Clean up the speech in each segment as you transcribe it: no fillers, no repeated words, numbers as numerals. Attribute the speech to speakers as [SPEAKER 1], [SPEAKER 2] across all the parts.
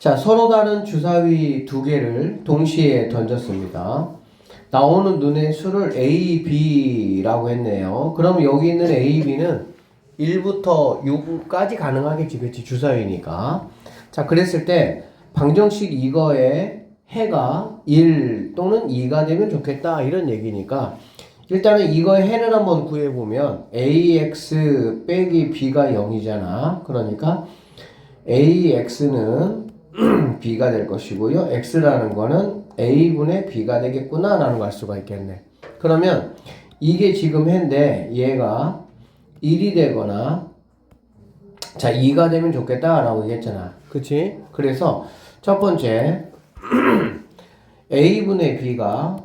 [SPEAKER 1] 자, 서로 다른 주사위 두 개를 동시에 던졌습니다. 나오는 눈의 수를 A, B라고 했네요. 그럼 여기 있는 A, B는 1부터 6까지 가능하겠지, 그치? 주사위니까. 자, 그랬을 때 방정식 이거에 해가 1 또는 2가 되면 좋겠다, 이런 얘기니까 일단은 이거의 해를 한번 구해보면 AX 빼기 B가 0이잖아. 그러니까 AX는 B가 될 것이고요. X라는 거는 A분의 B가 되겠구나 라는 걸 알 수가 있겠네. 그러면 이게 지금 해인데 얘가 1이 되거나 자 2가 되면 좋겠다 라고 얘기했잖아. 그치? 그래서 첫 번째 A분의 B가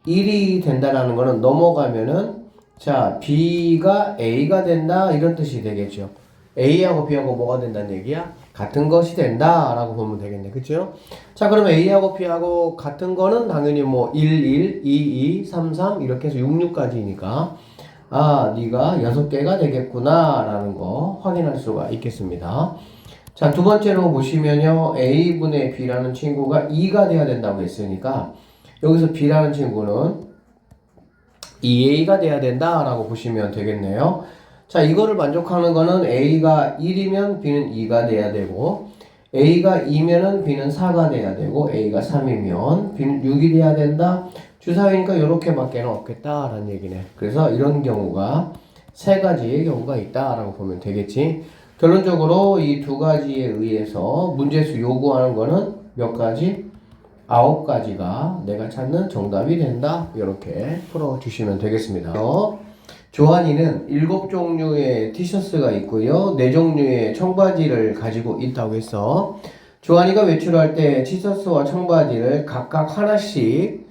[SPEAKER 1] 1이 된다라는 거는 넘어가면은 자 B가 A가 된다 이런 뜻이 되겠죠. A하고 B하고 뭐가 된다는 얘기야? 같은 것이 된다 라고 보면 되겠네. 그쵸? 자 그러면 A하고 B하고 같은 거는 당연히 뭐 1, 1, 2, 2, 3, 3 이렇게 해서 6, 6까지니까 아 네가 6개가 되겠구나 라는 거 확인할 수가 있겠습니다. 자 두 번째로 보시면요 A분의 B라는 친구가 2가 돼야 된다고 했으니까 여기서 B라는 친구는 2A가 돼야 된다 라고 보시면 되겠네요. 자 이거를 만족하는 거는 A가 1이면 B는 2가 돼야 되고 A가 2면은 B는 4가 돼야 되고 A가 3이면 B는 6이 돼야 된다. 주사위니까 이렇게밖에 없겠다 라는 얘기네. 그래서 이런 경우가 세 가지의 경우가 있다 라고 보면 되겠지. 결론적으로 이 두 가지에 의해서 문제수 요구하는 거는 몇 가지? 9가지가 내가 찾는 정답이 된다. 이렇게 풀어주시면 되겠습니다. 조한이는 7종류의 티셔츠가 있고요. 4종류의 청바지를 가지고 있다고 해서 조한이가 외출할 때 티셔츠와 청바지를 각각 하나씩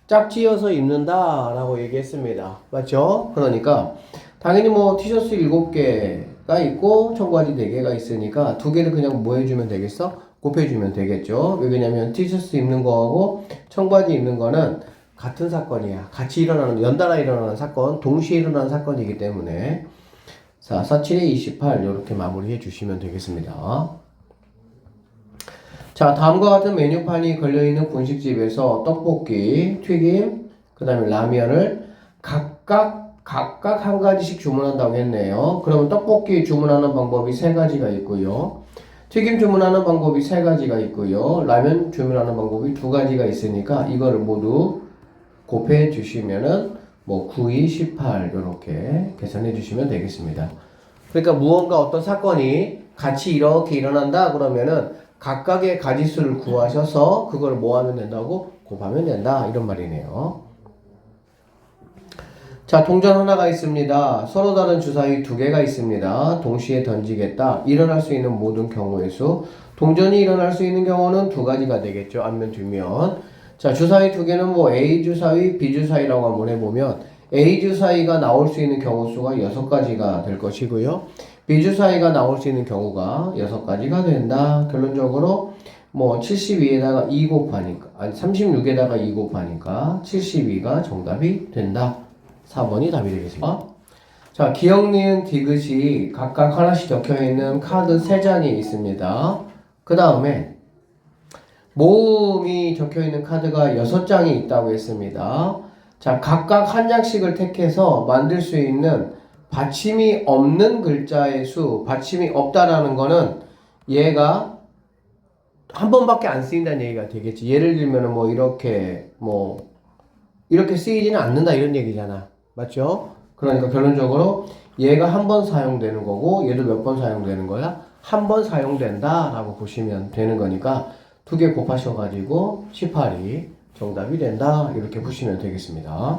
[SPEAKER 1] 짝지어서 입는다 라고 얘기했습니다. 맞죠? 그러니까 당연히 뭐 티셔츠 7개가 있고 청바지 4개가 있으니까 2개를 그냥 뭐 해주면 되겠어? 곱해주면 되겠죠. 왜냐면 티셔츠 입는 거하고 청바지 입는 거는 같은 사건이야. 같이 일어나는, 연달아 일어나는 사건, 동시에 일어나는 사건이기 때문에 자, 47에 28 이렇게 마무리해 주시면 되겠습니다. 자, 다음과 같은 메뉴판이 걸려있는 분식집에서 떡볶이, 튀김, 그 다음에 라면을 각각 한 가지씩 주문한다고 했네요. 그러면 떡볶이 주문하는 방법이 3가지가 있고요. 튀김 주문하는 방법이 3가지가 있고요. 라면 주문하는 방법이 2가지가 있으니까 이거를 모두 곱해 주시면은 뭐 9, 2, 18 이렇게 계산해 주시면 되겠습니다. 그러니까 무언가 어떤 사건이 같이 이렇게 일어난다 그러면은 각각의 가지수를 구하셔서 그걸 뭐 하면 된다고? 곱하면 된다 이런 말이네요. 자, 동전 하나가 있습니다. 서로 다른 주사위 2개가 있습니다. 동시에 던지겠다. 일어날 수 있는 모든 경우의 수. 동전이 일어날 수 있는 경우는 2가지가 되겠죠. 앞면, 뒷면. 자, 주사위 2개는 뭐 A 주사위, B 주사위라고 한번 해보면 A 주사위가 나올 수 있는 경우 수가 6가지가 될 것이고요. B 주사위가 나올 수 있는 경우가 6가지가 된다. 결론적으로 뭐 72에다가 2 곱하니까, 아니 36에다가 2 곱하니까 72가 정답이 된다. 4번이 답이 되겠습니다. 자, 기억, 니은, 디귿이 각각 하나씩 적혀있는 카드 3장이 있습니다. 그 다음에 모음이 적혀있는 카드가 6장이 있다고 했습니다. 자, 각각 한 장씩을 택해서 만들 수 있는 받침이 없는 글자의 수, 받침이 없다라는 거는 얘가 한 번밖에 안 쓰인다는 얘기가 되겠지. 예를 들면 뭐 이렇게 쓰이지는 않는다 이런 얘기잖아. 맞죠? 그러니까 결론적으로 얘가 한 번 사용되는 거고 얘도 몇 번 사용되는 거야? 한 번 사용된다 라고 보시면 되는 거니까 2개 곱하셔가지고 18이 정답이 된다 이렇게 보시면 되겠습니다.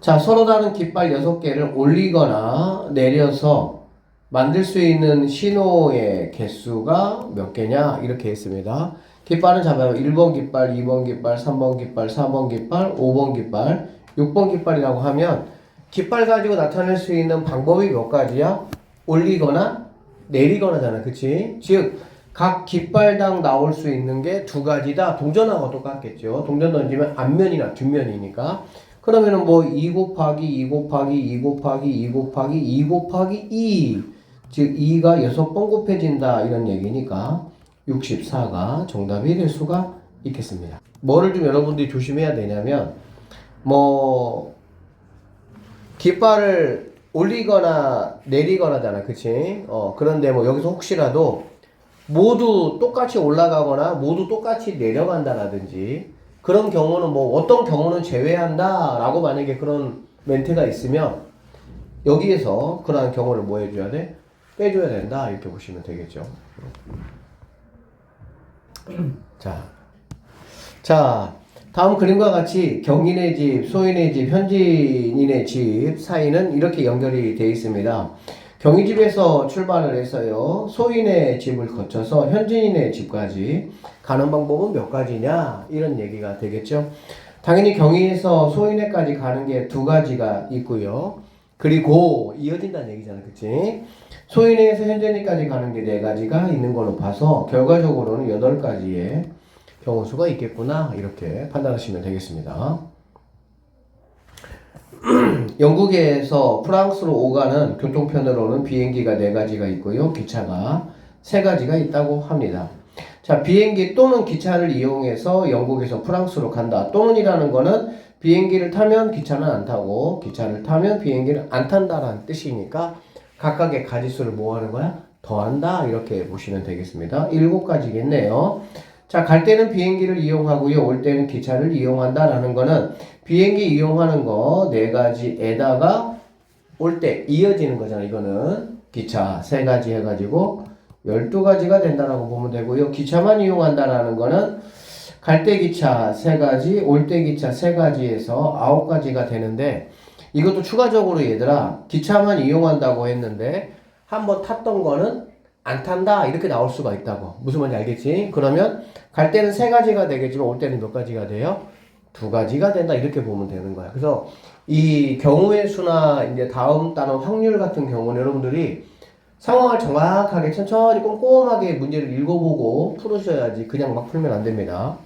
[SPEAKER 1] 자, 서로 다른 깃발 6개를 올리거나 내려서 만들 수 있는 신호의 개수가 몇 개냐 이렇게 했습니다. 깃발은 잡아요. 1번 깃발, 2번 깃발, 3번 깃발, 4번 깃발, 5번 깃발, 6번 깃발이라고 하면 깃발 가지고 나타낼 수 있는 방법이 몇 가지야? 올리거나 내리거나잖아. 그치? 즉 각 깃발당 나올 수 있는 게 2가지다. 동전하고 똑같겠죠. 동전 던지면 앞면이나 뒷면이니까. 그러면은 뭐 2 곱하기 2 곱하기 2 곱하기 2 곱하기 2 곱하기 2 즉 2가 6번 곱해진다 이런 얘기니까 64가 정답이 될 수가 있겠습니다. 뭐를 좀 여러분들이 조심해야 되냐면 뭐 깃발을 올리거나 내리거나잖아, 그치? 그런데 뭐 여기서 혹시라도 모두 똑같이 올라가거나 모두 똑같이 내려간다라든지 그런 경우는 뭐 어떤 경우는 제외한다 라고 만약에 그런 멘트가 있으면 여기에서 그러한 경우를 뭐 해줘야 돼? 빼줘야 된다 이렇게 보시면 되겠죠. 자, 다음 그림과 같이 경인의 집, 소인의 집, 현진인의 집 사이는 이렇게 연결이 되어 있습니다. 경인집에서 출발을 해서요, 소인의 집을 거쳐서 현진인의 집까지 가는 방법은 몇 가지냐? 이런 얘기가 되겠죠. 당연히 경인에서 소인에까지 가는 게 두 가지가 있고요. 그리고 이어진다는 얘기잖아, 그치? 소인에서 현진인까지 가는 게 네 가지가 있는 걸로 봐서 결과적으로는 8가지의 경우수가 있겠구나 이렇게 판단하시면 되겠습니다. 영국에서 프랑스로 오가는 교통편으로는 비행기가 4가지가 있고요. 기차가 3가지가 있다고 합니다. 자, 비행기 또는 기차를 이용해서 영국에서 프랑스로 간다. 또는이라는 거는 비행기를 타면 기차는 안 타고 기차를 타면 비행기를 안 탄다라는 뜻이니까 각각의 가지수를 뭐 하는 거야? 더한다 이렇게 보시면 되겠습니다. 7가지겠네요. 자, 갈 때는 비행기를 이용하고요. 올 때는 기차를 이용한다라는 거는 비행기 이용하는 거 4가지에다가 올 때 이어지는 거잖아. 이거는 기차 3가지 해가지고 12가지가 된다라고 보면 되고요. 기차만 이용한다라는 거는 갈 때 기차 3가지, 올 때 기차 3가지에서 9가지가 되는데 이것도 추가적으로 얘들아 기차만 이용한다고 했는데 한번 탔던 거는 안 탄다 이렇게 나올 수가 있다고. 무슨 말인지 알겠지? 그러면 갈 때는 3가지가 되겠지만 올 때는 몇 가지가 돼요? 2가지가 된다 이렇게 보면 되는 거야. 그래서 이 경우의 수나 이제 다음 단어 확률 같은 경우는 여러분들이 상황을 정확하게 천천히 꼼꼼하게 문제를 읽어보고 풀으셔야지 그냥 막 풀면 안 됩니다.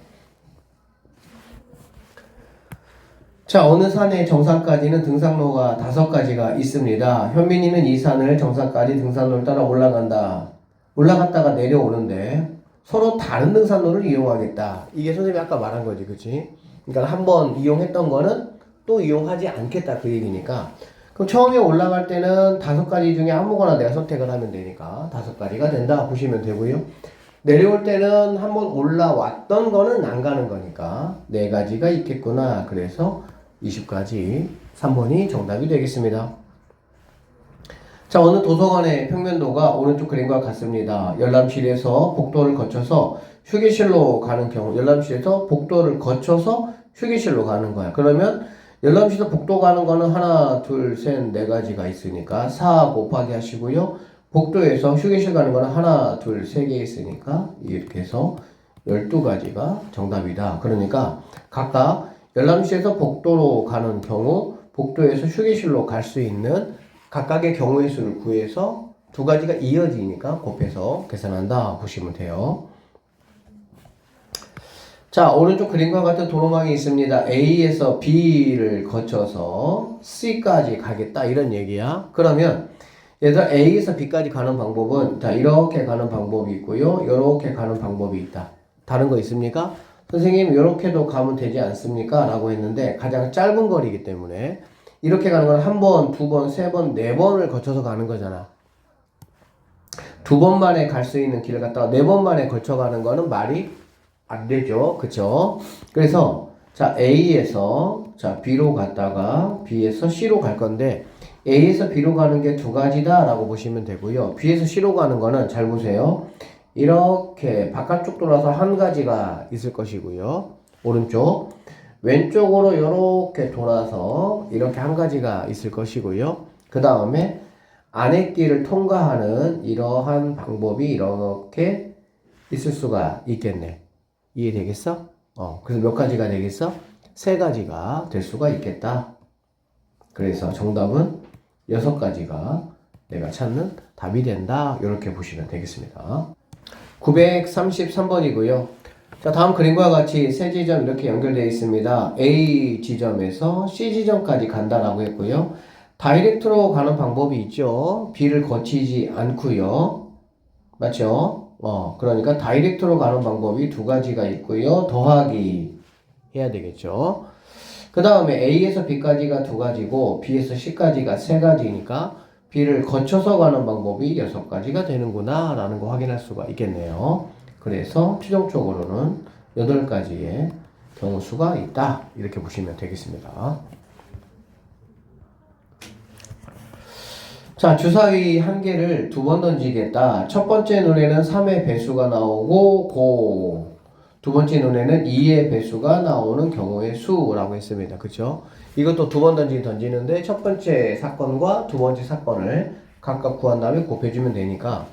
[SPEAKER 1] 자, 어느 산의 정상까지는 등산로가 5가지가 있습니다. 현민이는 이 산을 정상까지 등산로를 따라 올라간다. 올라갔다가 내려오는데 서로 다른 등산로를 이용하겠다. 이게 선생님이 아까 말한 거지, 그치? 그러니까 한번 이용했던 거는 또 이용하지 않겠다 그 얘기니까. 그럼 처음에 올라갈 때는 5가지 중에 아무거나 내가 선택을 하면 되니까 5가지가 된다 보시면 되고요. 내려올 때는 한번 올라왔던 거는 안 가는 거니까 4가지가 있겠구나. 그래서 20가지 3번이 정답이 되겠습니다. 자, 어느 도서관의 평면도가 오른쪽 그림과 같습니다. 열람실에서 복도를 거쳐서 휴게실로 가는 경우, 열람실에서 복도를 거쳐서 휴게실로 가는 거야. 그러면 열람실에서 복도 가는 거는 하나, 둘, 셋, 4가지가 있으니까 4 곱하기 하시고요. 복도에서 휴게실 가는 거는 하나, 둘, 3개 있으니까 이렇게 해서 12가지가 정답이다. 그러니까 각각 열람실에서 복도로 가는 경우, 복도에서 휴게실로 갈 수 있는 각각의 경우의 수를 구해서 2가지가 이어지니까 곱해서 계산한다 보시면 돼요. 자, 오른쪽 그림과 같은 도로망이 있습니다. A에서 B를 거쳐서 C까지 가겠다 이런 얘기야. 그러면 얘들아 A에서 B까지 가는 방법은 자 이렇게 가는 방법이 있고요. 이렇게 가는 방법이 있다. 다른 거 있습니까? 선생님 이렇게도 가면 되지 않습니까? 라고 했는데 가장 짧은 거리이기 때문에 이렇게 가는 건 1번, 2번, 3번, 4번을 거쳐서 가는 거잖아. 2번 만에 갈 수 있는 길을 갔다가 4번 만에 걸쳐 가는 거는 말이 안 되죠. 그쵸? 그래서 자 A에서 자 B로 갔다가 B에서 C로 갈 건데 A에서 B로 가는 게 2가지다 라고 보시면 되고요. B에서 C로 가는 거는 잘 보세요. 이렇게 바깥쪽 돌아서 1가지가 있을 것이고요. 오른쪽 왼쪽으로 이렇게 돌아서 이렇게 1가지가 있을 것이고요. 그 다음에 안의 길을 통과하는 이러한 방법이 이렇게 있을 수가 있겠네. 이해되겠어? 그래서 몇 가지가 되겠어? 3가지가 될 수가 있겠다. 그래서 정답은 6가지가 내가 찾는 답이 된다. 이렇게 보시면 되겠습니다. 933번이고요. 자, 다음 그림과 같이 세 지점 이렇게 연결되어 있습니다. A 지점에서 C 지점까지 간다라고 했고요. 다이렉트로 가는 방법이 있죠. B를 거치지 않고요. 맞죠? 그러니까 다이렉트로 가는 방법이 두 가지가 있고요. 더하기 해야 되겠죠. 그 다음에 A에서 B까지가 두 가지고 B에서 C까지가 세 가지니까 B를 거쳐서 가는 방법이 여섯 가지가 되는구나 라는 거 확인할 수가 있겠네요. 그래서 최종적으로는 8가지의 경우 수가 있다 이렇게 보시면 되겠습니다. 자, 주사위 한 개를 두 번 던지겠다. 첫 번째 눈에는 3의 배수가 나오고 두 번째 눈에는 2의 배수가 나오는 경우의 수라고 했습니다. 그쵸? 이것도 두 번 던지는데 첫 번째 사건과 두 번째 사건을 각각 구한 다음에 곱해주면 되니까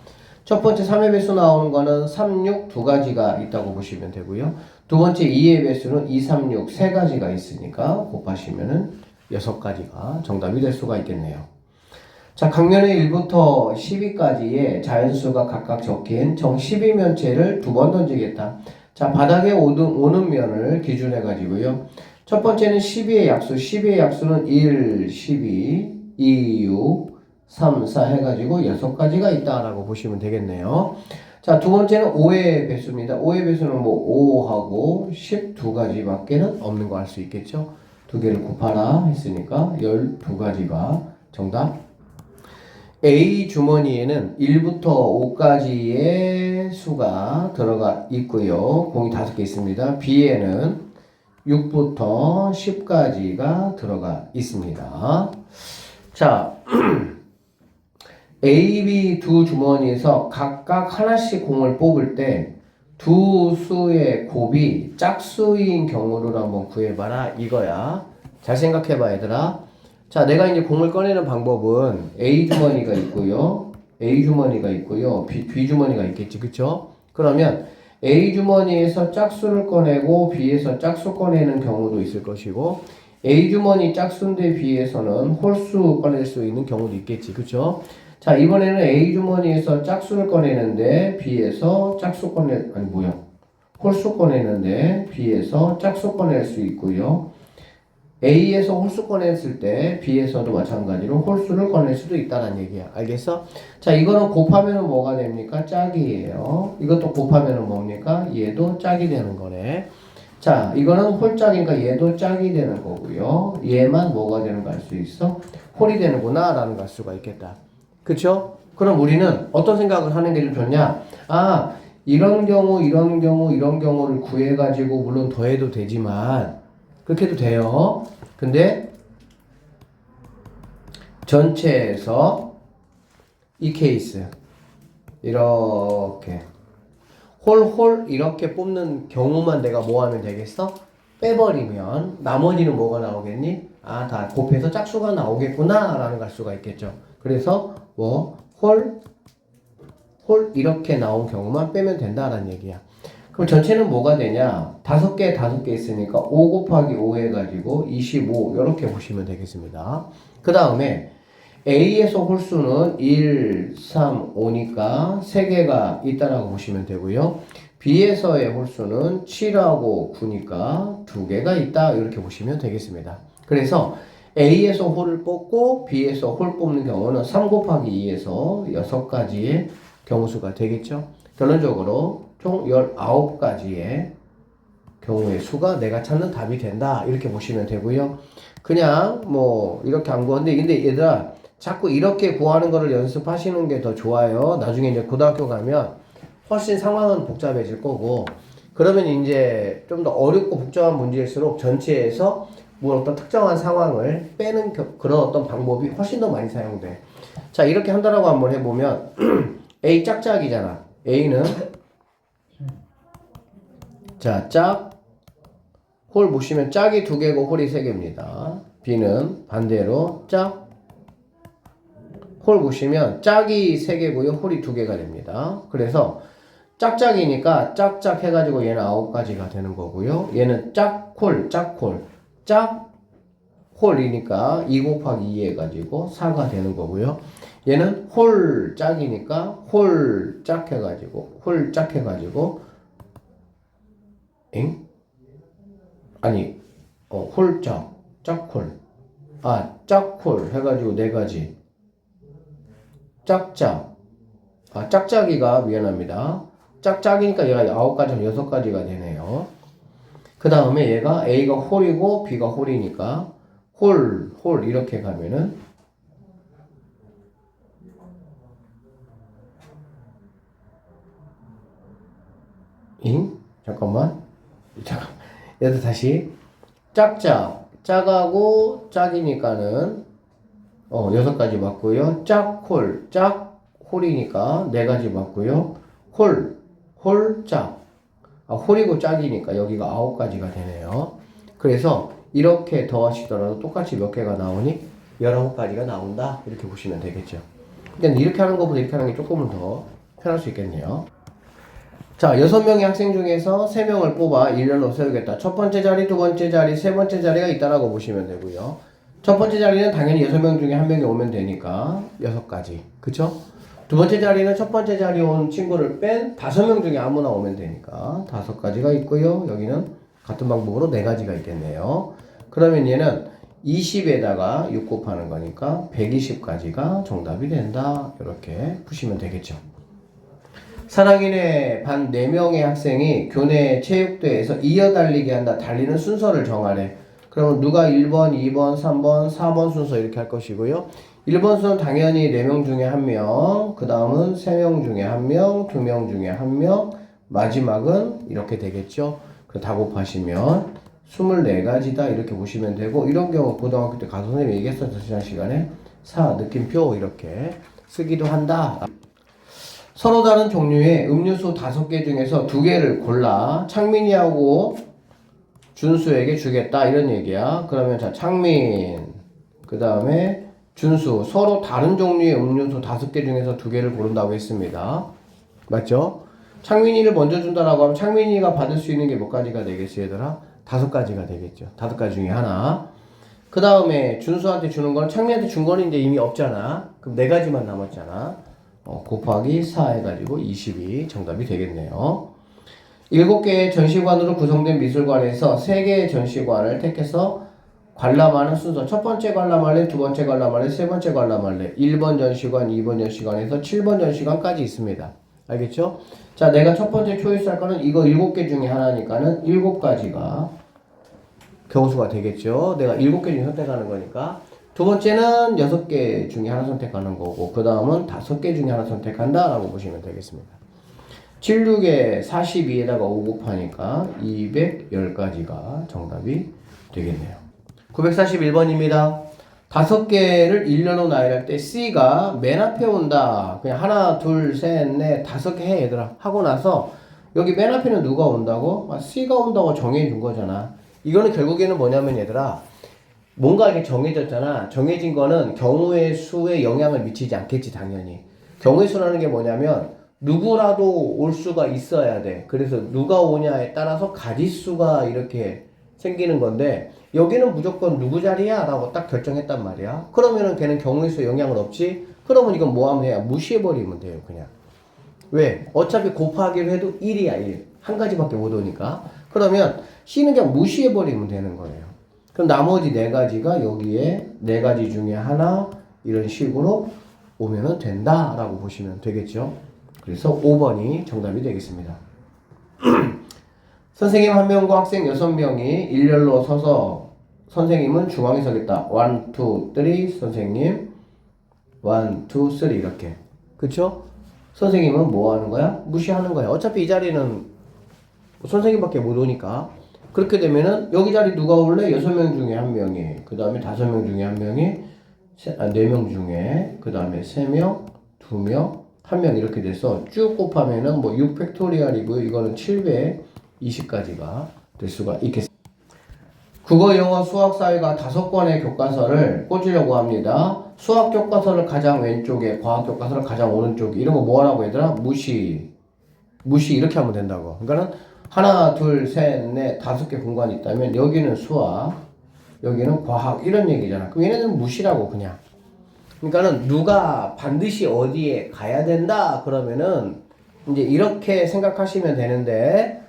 [SPEAKER 1] 첫 번째 3의 배수 나오는 거는 3, 6 두 가지가 있다고 보시면 되고요. 두 번째 2의 배수는 2, 3, 6 세 가지가 있으니까 곱하시면은 6가지가 정답이 될 수가 있겠네요. 자, 강면의 1부터 10위까지의 자연수가 각각 적힌 정 12면체를 두 번 던지겠다. 자, 바닥에 오는 면을 기준해 가지고요. 첫 번째는 12의 약수, 12의 약수는 1, 12, 2, 6, 3, 4 해가지고 6가지가 있다라고 보시면 되겠네요. 자, 두 번째는 5의 배수입니다. 5의 배수는 뭐 5하고 12가지밖에는 없는 거 알 수 있겠죠? 두 개를 곱하라 했으니까 12가지가 정답. A 주머니에는 1부터 5까지의 수가 들어가 있고요. 공이 5개 있습니다. B에는 6부터 10까지가 들어가 있습니다. 자, A, B 두 주머니에서 각각 하나씩 공을 뽑을 때 두 수의 곱이 짝수인 경우를 한번 구해봐라 이거야. 잘 생각해봐 얘들아. 자, 내가 이제 공을 꺼내는 방법은 A 주머니가 있고요. A 주머니가 있고요. B 주머니가 있겠지. 그쵸? 그러면 A 주머니에서 짝수를 꺼내고 B에서 짝수 꺼내는 경우도 있을 것이고 A 주머니 짝수인데 B에서는 홀수 꺼낼 수 있는 경우도 있겠지. 그쵸? 자, 이번에는 A 주머니에서 짝수를 꺼내는데 B에서 홀수 꺼내는데 B에서 짝수 꺼낼 수 있고요. A에서 홀수 꺼냈을 때 B에서도 마찬가지로 홀수를 꺼낼 수도 있다는 얘기야. 알겠어? 자, 이거는 곱하면 뭐가 됩니까? 짝이에요. 이것도 곱하면 뭡니까? 얘도 짝이 되는 거네. 자, 이거는 홀짝이니까 얘도 짝이 되는 거고요. 얘만 뭐가 되는 거 알 수 있어? 홀이 되는구나 라는 걸 알 수가 있겠다. 그쵸? 그럼 우리는 어떤 생각을 하는 게 좀 좋냐? 아, 이런 경우를 구해가지고 물론 더해도 되지만 그렇게 해도 돼요. 근데 전체에서 이 케이스 이렇게 홀 이렇게 뽑는 경우만 내가 뭐 하면 되겠어? 빼버리면 나머지는 뭐가 나오겠니? 아, 다 곱해서 짝수가 나오겠구나 라는 걸 알 수가 있겠죠. 그래서 뭐 홀 이렇게 나온 경우만 빼면 된다라는 얘기야. 그럼 전체는 뭐가 되냐? 5개 있으니까 5 곱하기 5 해가지고 25 이렇게 보시면 되겠습니다. 그 다음에 A에서 홀수는 1, 3, 5니까 3개가 있다라고 보시면 되고요. B에서의 홀수는 7하고 9니까 2개가 있다 이렇게 보시면 되겠습니다. 그래서 A에서 홀을 뽑고 B에서 홀 뽑는 경우는 3 곱하기 2에서 6가지의 경우수가 되겠죠. 결론적으로 총 19가지의 경우의 수가 내가 찾는 답이 된다 이렇게 보시면 되고요. 그냥 뭐 이렇게 안 구하는데 근데 얘들아 자꾸 이렇게 구하는 거를 연습하시는 게 더 좋아요. 나중에 이제 고등학교 가면 훨씬 상황은 복잡해질 거고 그러면 이제 좀 더 어렵고 복잡한 문제일수록 전체에서 뭐 어떤 특정한 상황을 빼는 그런 어떤 방법이 훨씬 더 많이 사용돼. 자, 이렇게 한다라고 한번 해보면 A 짝짝이잖아. A는 자, 홀 보시면 짝이 2개고 홀이 3개입니다. B는 반대로 홀 보시면 짝이 3개고요. 홀이 2개가 됩니다. 그래서 짝짝이니까 짝짝 해가지고 얘는 9가지가 되는 거고요. 얘는 짝홀이니까 2 곱하기 2 해가지고 4가 되는 거고요. 얘는 홀짝이니까 홀짝 해가지고 홀짝 짝홀 짝홀 해가지고 4가지. 짝짝. 짝짝이가 미안합니다. 짝짝이니까 얘가 9가지, 6가지가 되네요. 그 다음에 얘가 A가 홀이고 B가 홀이니까 홀 이렇게 가면은 잠깐만. 얘도 다시 짝하고 짝이니까는 6가지 맞고요. 짝홀이니까 4가지 맞고요. 짝. 홀이고 짝이니까 여기가 9가지가 되네요. 그래서 이렇게 더하시더라도 똑같이 몇 개가 나오니 19가지가 나온다. 이렇게 보시면 되겠죠. 그러니까 이렇게 하는 것보다 이렇게 하는 게 조금은 더 편할 수 있겠네요. 자, 6명의 학생 중에서 3명을 뽑아 일렬로 세우겠다. 첫 번째 자리, 두 번째 자리, 세 번째 자리가 있다라고 보시면 되고요. 첫 번째 자리는 당연히 6명 중에 1명이 오면 되니까 6가지. 그쵸? 두 번째 자리는 첫 번째 자리에 온 친구를 뺀 5명 중에 아무나 오면 되니까 5가지가 있고요. 여기는 같은 방법으로 4가지가 있겠네요. 그러면 얘는 20에다가 6 곱하는 거니까 120가지가 정답이 된다. 이렇게 푸시면 되겠죠. 사랑인의 반 4명의 학생이 교내 체육대회에서 이어달리기 한다. 달리는 순서를 정하래. 그러면 누가 1번, 2번, 3번, 4번 순서 이렇게 할 것이고요. 1번 순서는 당연히 4명 중에 1명, 그 다음은 3명 중에 1명, 2명 중에 1명, 마지막은 이렇게 되겠죠. 다 곱하시면 24가지다 이렇게 보시면 되고, 이런 경우 고등학교 때 가서 선생님이 얘기했었죠. 지난 시간에 느낌표 이렇게 쓰기도 한다. 서로 다른 종류의 음료수 5개 중에서 2개를 골라 창민이하고 준수에게 주겠다 이런 얘기야. 그러면 자, 창민 그 다음에 준수 서로 다른 종류의 음료수 5개 중에서 2개를 고른다고 했습니다. 맞죠? 창민이를 먼저 준다라고 하면 창민이가 받을 수 있는 게 몇 가지가 되겠어 얘들아? 5가지가 되겠죠. 5가지 중에 하나. 그 다음에 준수한테 주는 건 창민한테 준 거는 이제 이미 없잖아. 그럼 4가지만 남았잖아. 곱하기 4 해가지고 20이 정답이 되겠네요. 7개의 전시관으로 구성된 미술관에서 3개의 전시관을 택해서 관람하는 순서. 첫 번째 관람할래, 두 번째 관람할래, 세 번째 관람할래. 1번 전시관, 2번 전시관에서 7번 전시관까지 있습니다. 알겠죠? 자, 내가 첫 번째 초이스 할 거는 이거 7개 중에 하나니까는 7가지가 경수가 되겠죠. 내가 7개 중에 선택하는 거니까. 두 번째는 6개 중에 하나 선택하는 거고, 그 다음은 5개 중에 하나 선택한다 라고 보시면 되겠습니다. 7, 6에 42에다가 5 곱하니까 210가지가 정답이 되겠네요. 941번입니다. 5개를 일렬로 나열할 때 C가 맨 앞에 온다. 그냥 하나, 둘, 셋, 넷, 5개 해 얘들아. 하고 나서 여기 맨 앞에는 누가 온다고? C가 온다고 정해 준 거잖아. 이거는 결국에는 뭐냐면 얘들아, 뭔가 이게 정해졌잖아. 정해진 거는 경우의 수에 영향을 미치지 않겠지 당연히. 경우의 수라는 게 뭐냐면 누구라도 올 수가 있어야 돼. 그래서 누가 오냐에 따라서 가지수가 이렇게 생기는 건데 여기는 무조건 누구 자리야? 라고 딱 결정했단 말이야. 그러면은 걔는 경우의 수에 영향을 없지? 그러면 이건 뭐 하면 해야? 무시해버리면 돼요 그냥. 왜? 어차피 곱하기로 해도 1이야 1. 한 가지밖에 못 오니까. 그러면 C는 그냥 무시해버리면 되는 거예요. 그럼 나머지 4가지가 여기에 4가지 중에 하나 이런 식으로 오면은 된다라고 보시면 되겠죠. 그래서 5번이 정답이 되겠습니다. 선생님 1명과 학생 6명이 일렬로 서서 선생님은 중앙에 서겠다. 1, 2, 3 선생님 1, 2, 3 이렇게. 그쵸? 선생님은 뭐 하는 거야? 무시하는 거야. 어차피 이 자리는 선생님밖에 못 오니까. 그렇게 되면은 여기 자리 누가 올래? 6명 중에 1명이, 그 다음에 5명 중에 1명이, 4명 중에, 그 다음에 3명, 2명, 1명 이렇게 돼서 쭉 곱하면은 뭐 6팩토리얼이고요. 이거는 720가지가 될 수가 있겠습니다. 국어, 영어, 수학, 사회가 5권의 교과서를 꽂으려고 합니다. 수학 교과서를 가장 왼쪽에, 과학 교과서를 가장 오른쪽에. 이런 거 뭐 하라고 얘들아? 무시 이렇게 하면 된다고. 그러니까는 하나, 둘, 셋, 넷, 5개 공간이 있다면 여기는 수학, 여기는 과학 이런 얘기잖아. 그럼 얘네들은 무시라고 그냥. 그러니까는 누가 반드시 어디에 가야 된다 그러면은 이제 이렇게 생각하시면 되는데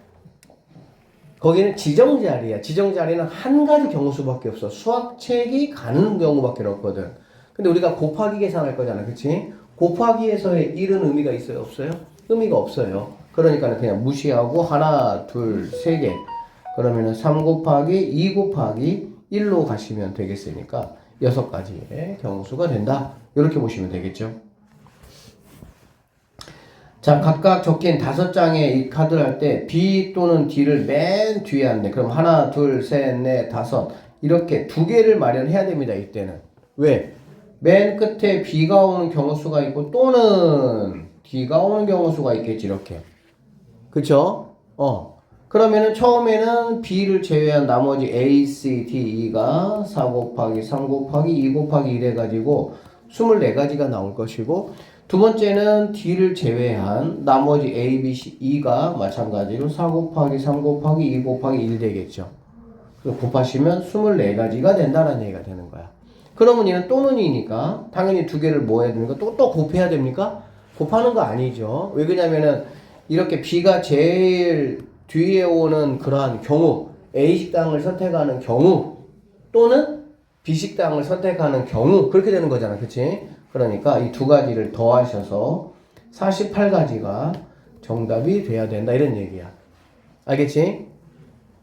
[SPEAKER 1] 거기는 지정 자리야. 지정 자리는 한 가지 경우 수밖에 없어. 수학책이 가는 경우밖에 없거든. 근데 우리가 곱하기 계산할 거잖아. 그치? 곱하기에서의 1은 의미가 있어요? 없어요? 의미가 없어요. 그러니까 그냥 무시하고 하나, 둘, 세 개. 그러면은 3 곱하기 2 곱하기 1로 가시면 되겠으니까 6가지의 경우수가 된다. 이렇게 보시면 되겠죠. 자, 각각 적힌 5장의 이 카드를 할 때 B 또는 D를 맨 뒤에 한대. 그럼 하나, 둘, 셋, 넷, 다섯 이렇게 2개를 마련해야 됩니다. 이때는. 왜? 맨 끝에 B가 오는 경우수가 있고 또는 D가 오는 경우수가 있겠지. 이렇게. 그쵸? 그러면은 처음에는 B를 제외한 나머지 A, C, D, E가 4 곱하기 3 곱하기 2 곱하기 1 해가지고 24가지가 나올 것이고 두 번째는 D를 제외한 나머지 A, B, C, E가 마찬가지로 4 곱하기 3 곱하기 2 곱하기 1 되겠죠. 그래서 곱하시면 24가지가 된다는 얘기가 되는 거야. 그러면 얘는 또는이니까 당연히 2개를 뭐 해야 됩니까? 또 곱해야 됩니까? 곱하는 거 아니죠. 왜 그러냐면은 이렇게 B가 제일 뒤에 오는 그러한 경우 A 식당을 선택하는 경우 또는 B 식당을 선택하는 경우 그렇게 되는 거잖아. 그치? 그러니까 이 2가지를 더하셔서 48가지가 정답이 돼야 된다 이런 얘기야. 알겠지?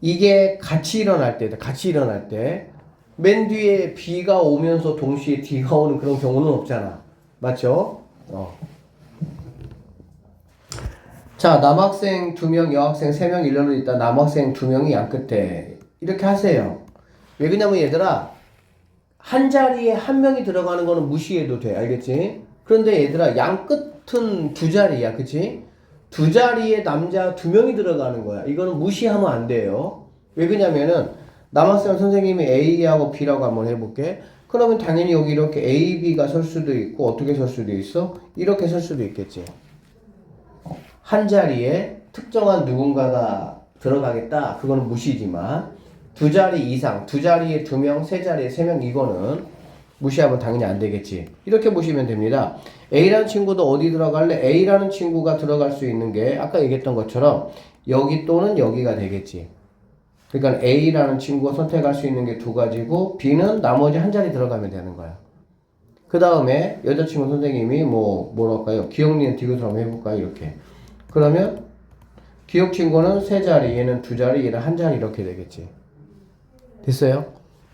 [SPEAKER 1] 이게 같이 일어날 때다. 같이 일어날 때 맨 뒤에 B가 오면서 동시에 D가 오는 그런 경우는 없잖아. 맞죠? 자, 남학생 2명, 여학생 3명 일렬로 있다. 남학생 2명이 양 끝에 이렇게 하세요. 왜 그러냐면 얘들아 한 자리에 한 명이 들어가는 거는 무시해도 돼. 알겠지? 그런데 얘들아 양 끝은 2자리야. 그치? 2자리에 남자 2명이 들어가는 거야. 이거는 무시하면 안 돼요. 왜 그러냐면은 남학생 선생님이 A하고 B라고 한번 해볼게. 그러면 당연히 여기 이렇게 A, B가 설 수도 있고 어떻게 설 수도 있어? 이렇게 설 수도 있겠지. 한 자리에 특정한 누군가가 들어가겠다. 그거는 무시지만 2자리 이상, 2자리에 2명, 3자리에 3명 이거는 무시하면 당연히 안 되겠지. 이렇게 보시면 됩니다. A라는 친구도 어디 들어갈래? A라는 친구가 들어갈 수 있는 게 아까 얘기했던 것처럼 여기 또는 여기가 되겠지. 그러니까 A라는 친구가 선택할 수 있는 게 2가지고 B는 나머지 한 자리 들어가면 되는 거야. 그 다음에 여자친구 선생님이 뭐랄까요? 기억니은 디귿을 한번 해볼까요? 이렇게. 그러면 기억 친구는 3자리, 얘는 2자리, 얘는 1자리 이렇게 되겠지. 됐어요?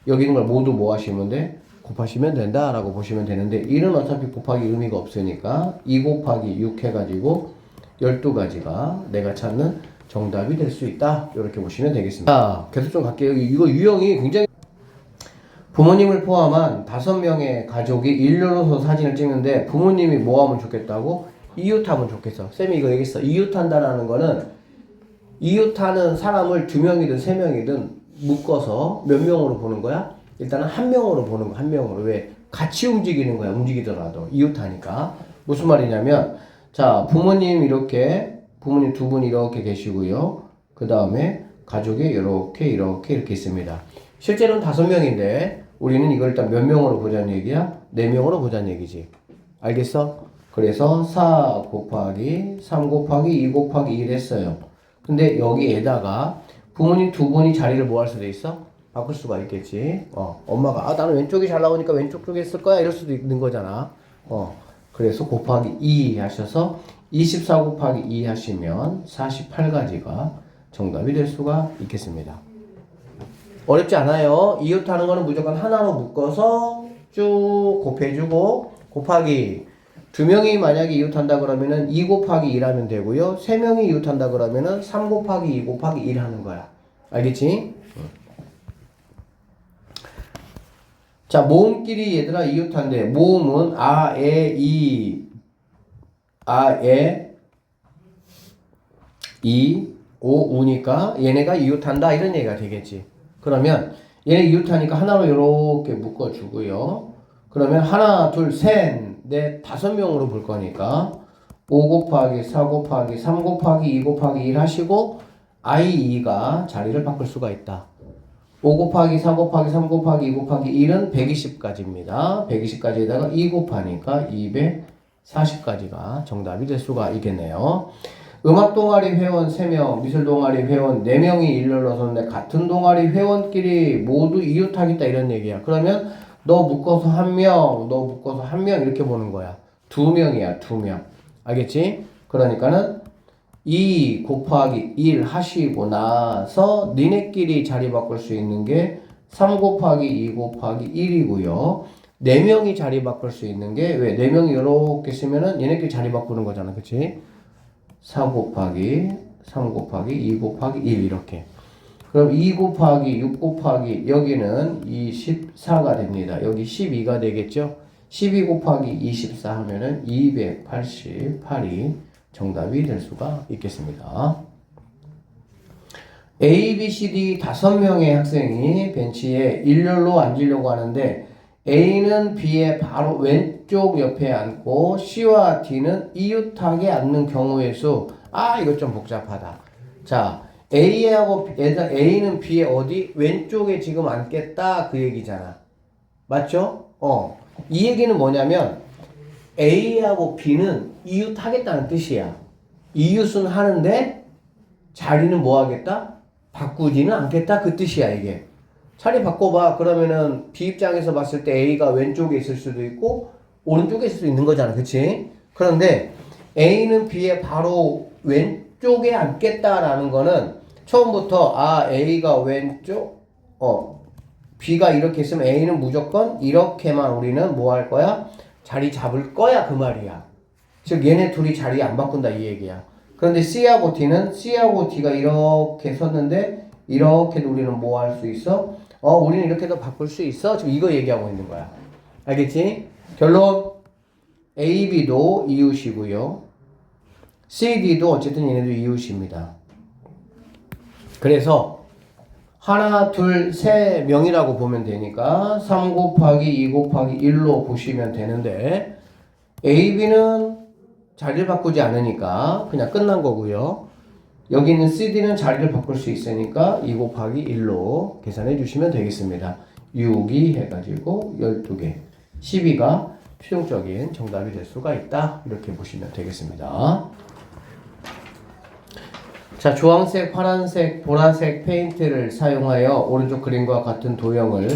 [SPEAKER 1] 여기 있는 걸 모두 뭐 하시면 돼? 곱하시면 된다라고 보시면 되는데 1은 어차피 곱하기 의미가 없으니까 2 곱하기 6 해가지고 12가지가 내가 찾는 정답이 될 수 있다. 이렇게 보시면 되겠습니다. 자, 계속 좀 갈게요. 이거 유형이 굉장히 부모님을 포함한 5명의 가족이 일렬로서 사진을 찍는데 부모님이 뭐 하면 좋겠다고? 이웃하면 좋겠어. 쌤이 이거 얘기했어. 이웃한다라는 거는 이웃하는 사람을 2명이든 3명이든 묶어서 몇 명으로 보는 거야? 일단은 1명으로 보는 거야. 1명으로. 왜? 같이 움직이는 거야. 움직이더라도. 이웃하니까. 무슨 말이냐면 자, 부모님 2분 이렇게 계시고요. 그 다음에 가족이 이렇게 있습니다. 실제로는 5명인데 우리는 이걸 일단 몇 명으로 보자는 얘기야? 4명으로 보자는 얘기지. 알겠어? 그래서 4 곱하기 3 곱하기 2 곱하기 1 했어요. 근데 여기에다가 부모님 2분이 자리를 뭐 할 수도 있어? 바꿀 수가 있겠지. 엄마가 나는 왼쪽이 잘 나오니까 왼쪽 쪽에 있을 거야 이럴 수도 있는 거잖아. 그래서 곱하기 2 하셔서 24 곱하기 2 하시면 48가지가 정답이 될 수가 있겠습니다. 어렵지 않아요. 이웃하는 거는 무조건 하나로 묶어서 쭉 곱해주고 곱하기 2명이 만약에 이웃한다 그러면은 2 곱하기 1 하면 되고요. 3명이 이웃한다 그러면은 3 곱하기 2 곱하기 1 하는 거야. 알겠지? 자, 모음끼리 얘들아 이웃한대. 모음은 아, 에, 이, 오, 우니까 얘네가 이웃한다 이런 얘기가 되겠지. 그러면 얘네 이웃하니까 하나로 이렇게 묶어주고요. 그러면 하나, 둘, 셋, 넷, 5명으로 볼 거니까 5 곱하기 4 곱하기 3 곱하기 2 곱하기 1 하시고 I2가 자리를 바꿀 수가 있다. 5 곱하기 4 곱하기 3 곱하기 2 곱하기 1은 120가지입니다. 120가지에다가 2 곱하니까 240가지가 정답이 될 수가 있겠네요. 음악 동아리 회원 3명, 미술 동아리 회원 4명이 일렬로 섰는데 같은 동아리 회원끼리 모두 이웃하겠다 이런 얘기야. 그러면 너 묶어서 1명, 너 묶어서 1명 이렇게 보는 거야. 2명이야, 2명. 알겠지? 그러니까는 2 곱하기 1 하시고 나서 니네끼리 자리 바꿀 수 있는 게 3 곱하기 2 곱하기 1이고요. 4명이 자리 바꿀 수 있는 게 왜? 4명이 이렇게 쓰면은 얘네끼리 자리 바꾸는 거잖아. 그치? 4 곱하기 3 곱하기 2 곱하기 1 이렇게. 그럼 2 곱하기 6 곱하기 여기는 24가 됩니다. 여기 12가 되겠죠? 12 곱하기 24 하면은 288이 정답이 될 수가 있겠습니다. A, B, C, D 5명의 학생이 벤치에 일렬로 앉으려고 하는데 A는 B의 바로 왼쪽 옆에 앉고 C와 D는 이웃하게 앉는 경우의 수. 이거 좀 복잡하다. 자, A는 B의 어디? 왼쪽에 지금 앉겠다 그 얘기잖아. 맞죠? 이 얘기는 뭐냐면 A하고 B는 이웃하겠다는 뜻이야. 이웃은 하는데 자리는 뭐 하겠다? 바꾸지는 않겠다 그 뜻이야 이게. 자리 바꿔봐. 그러면은 B 입장에서 봤을 때 A가 왼쪽에 있을 수도 있고 오른쪽에 있을 수도 있는 거잖아. 그치? 그런데 A는 B의 바로 왼쪽에 앉겠다라는 거는 처음부터 A가 왼쪽 B가 이렇게 있으면 A는 무조건 이렇게만 우리는 뭐 할 거야? 자리 잡을 거야 그 말이야. 즉 얘네 둘이 자리 안 바꾼다 이 얘기야. 그런데 C하고 D는 C하고 D가 이렇게 섰는데 이렇게도 우리는 뭐 할 수 있어? 우리는 이렇게도 바꿀 수 있어? 지금 이거 얘기하고 있는 거야. 알겠지? 결론 A, B도 이웃이고요. C, D도 어쨌든 얘네도 이웃입니다. 그래서 하나, 둘, 세 명이라고 보면 되니까 3 곱하기 2 곱하기 1로 보시면 되는데 A, B는 자리를 바꾸지 않으니까 그냥 끝난 거고요. 여기 있는 CD는 자리를 바꿀 수 있으니까 2 곱하기 1로 계산해 주시면 되겠습니다. 6이 해가지고 12개 12가 최종적인 정답이 될 수가 있다 이렇게 보시면 되겠습니다. 자, 주황색, 파란색, 보라색 페인트를 사용하여 오른쪽 그림과 같은 도형을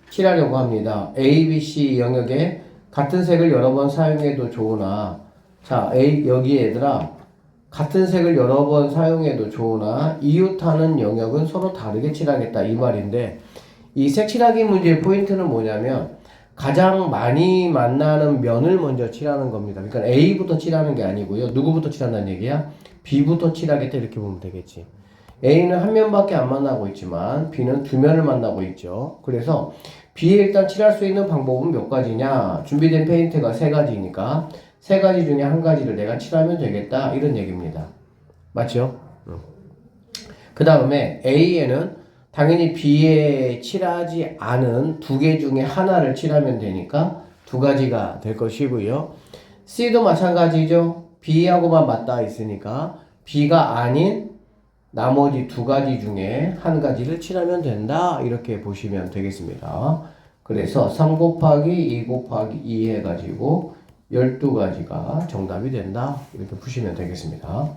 [SPEAKER 1] 칠하려고 합니다. A, B, C 영역에 같은 색을 여러 번 사용해도 좋으나 자, 여기 얘들아 같은 색을 여러 번 사용해도 좋으나 이웃하는 영역은 서로 다르게 칠하겠다 이 말인데 이 색칠하기 문제의 포인트는 뭐냐면 가장 많이 만나는 면을 먼저 칠하는 겁니다. 그러니까 A부터 칠하는 게 아니고요. 누구부터 칠한다는 얘기야? B부터 칠하겠다 이렇게 보면 되겠지. A는 한 면밖에 안 만나고 있지만 B는 두 면을 만나고 있죠. 그래서 B에 일단 칠할 수 있는 방법은 몇 가지냐? 준비된 페인트가 3가지니까 3가지 중에 한 가지를 내가 칠하면 되겠다 이런 얘기입니다. 맞죠? 그 다음에 A에는 당연히 B에 칠하지 않은 2개 중에 하나를 칠하면 되니까 2가지가 될 것이고요. C도 마찬가지죠. B하고만 맞닿아 있으니까 B가 아닌 나머지 2가지 중에 한 가지를 칠하면 된다 이렇게 보시면 되겠습니다. 그래서 3 곱하기 2 곱하기 2 해가지고 12가지가 정답이 된다 이렇게 푸시면 되겠습니다.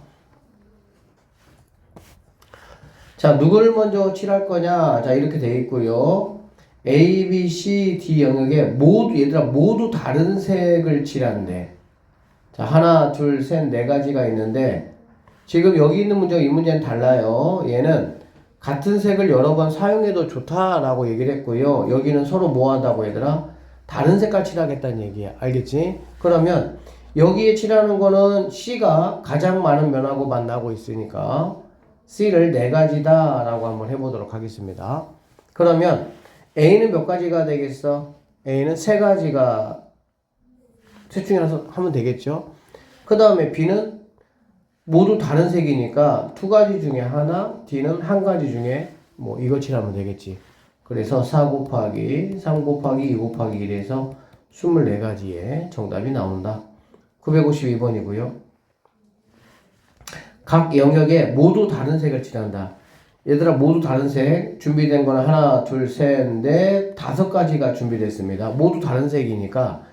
[SPEAKER 1] 자, 누구를 먼저 칠할 거냐? 자, 이렇게 되어 있고요. A, B, C, D 영역에 모두 다른 색을 칠한대. 자, 하나, 둘, 셋, 4가지가 있는데 지금 여기 있는 문제와 이 문제는 달라요. 얘는 같은 색을 여러 번 사용해도 좋다라고 얘기를 했고요. 여기는 서로 뭐 한다고 얘들아? 다른 색깔 칠하겠다는 얘기야. 알겠지? 그러면 여기에 칠하는 거는 C가 가장 많은 면하고 만나고 있으니까 C를 4가지다 라고 한번 해보도록 하겠습니다. 그러면 A는 몇 가지가 되겠어? A는 3가지가 셋 중에 하나 하면 되겠죠? 그 다음에 B는 모두 다른 색이니까 2가지 중에 하나, D는 한 가지 중에 뭐 이거 칠하면 되겠지. 그래서 4 곱하기 3 곱하기 2 곱하기 1에서 24가지의 정답이 나온다. 952번이고요. 각 영역에 모두 다른 색을 칠한다. 얘들아 모두 다른 색 준비된 거는 하나, 둘, 셋, 넷, 5가지가 준비됐습니다. 모두 다른 색이니까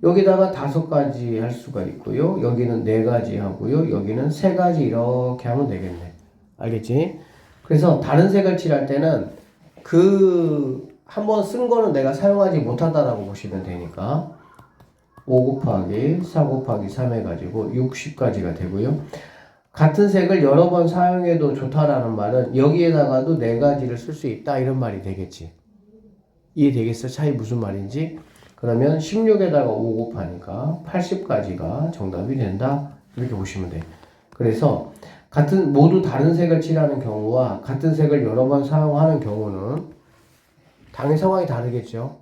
[SPEAKER 1] 여기다가 5가지 할 수가 있고요. 여기는 4가지 하고요. 여기는 3가지 이렇게 하면 되겠네. 알겠지? 그래서 다른 색을 칠할 때는 한번 쓴 거는 내가 사용하지 못하다라고 보시면 되니까 5 곱하기 4 곱하기 3 해가지고 60가지가 되고요. 같은 색을 여러 번 사용해도 좋다라는 말은 여기에다가도 4가지를 쓸 수 있다 이런 말이 되겠지. 이해되겠어? 차이 무슨 말인지? 그러면 16에다가 5 곱하니까 80가지가 정답이 된다 이렇게 보시면 돼. 그래서 모두 다른 색을 칠하는 경우와 같은 색을 여러 번 사용하는 경우는 당연히 상황이 다르겠죠.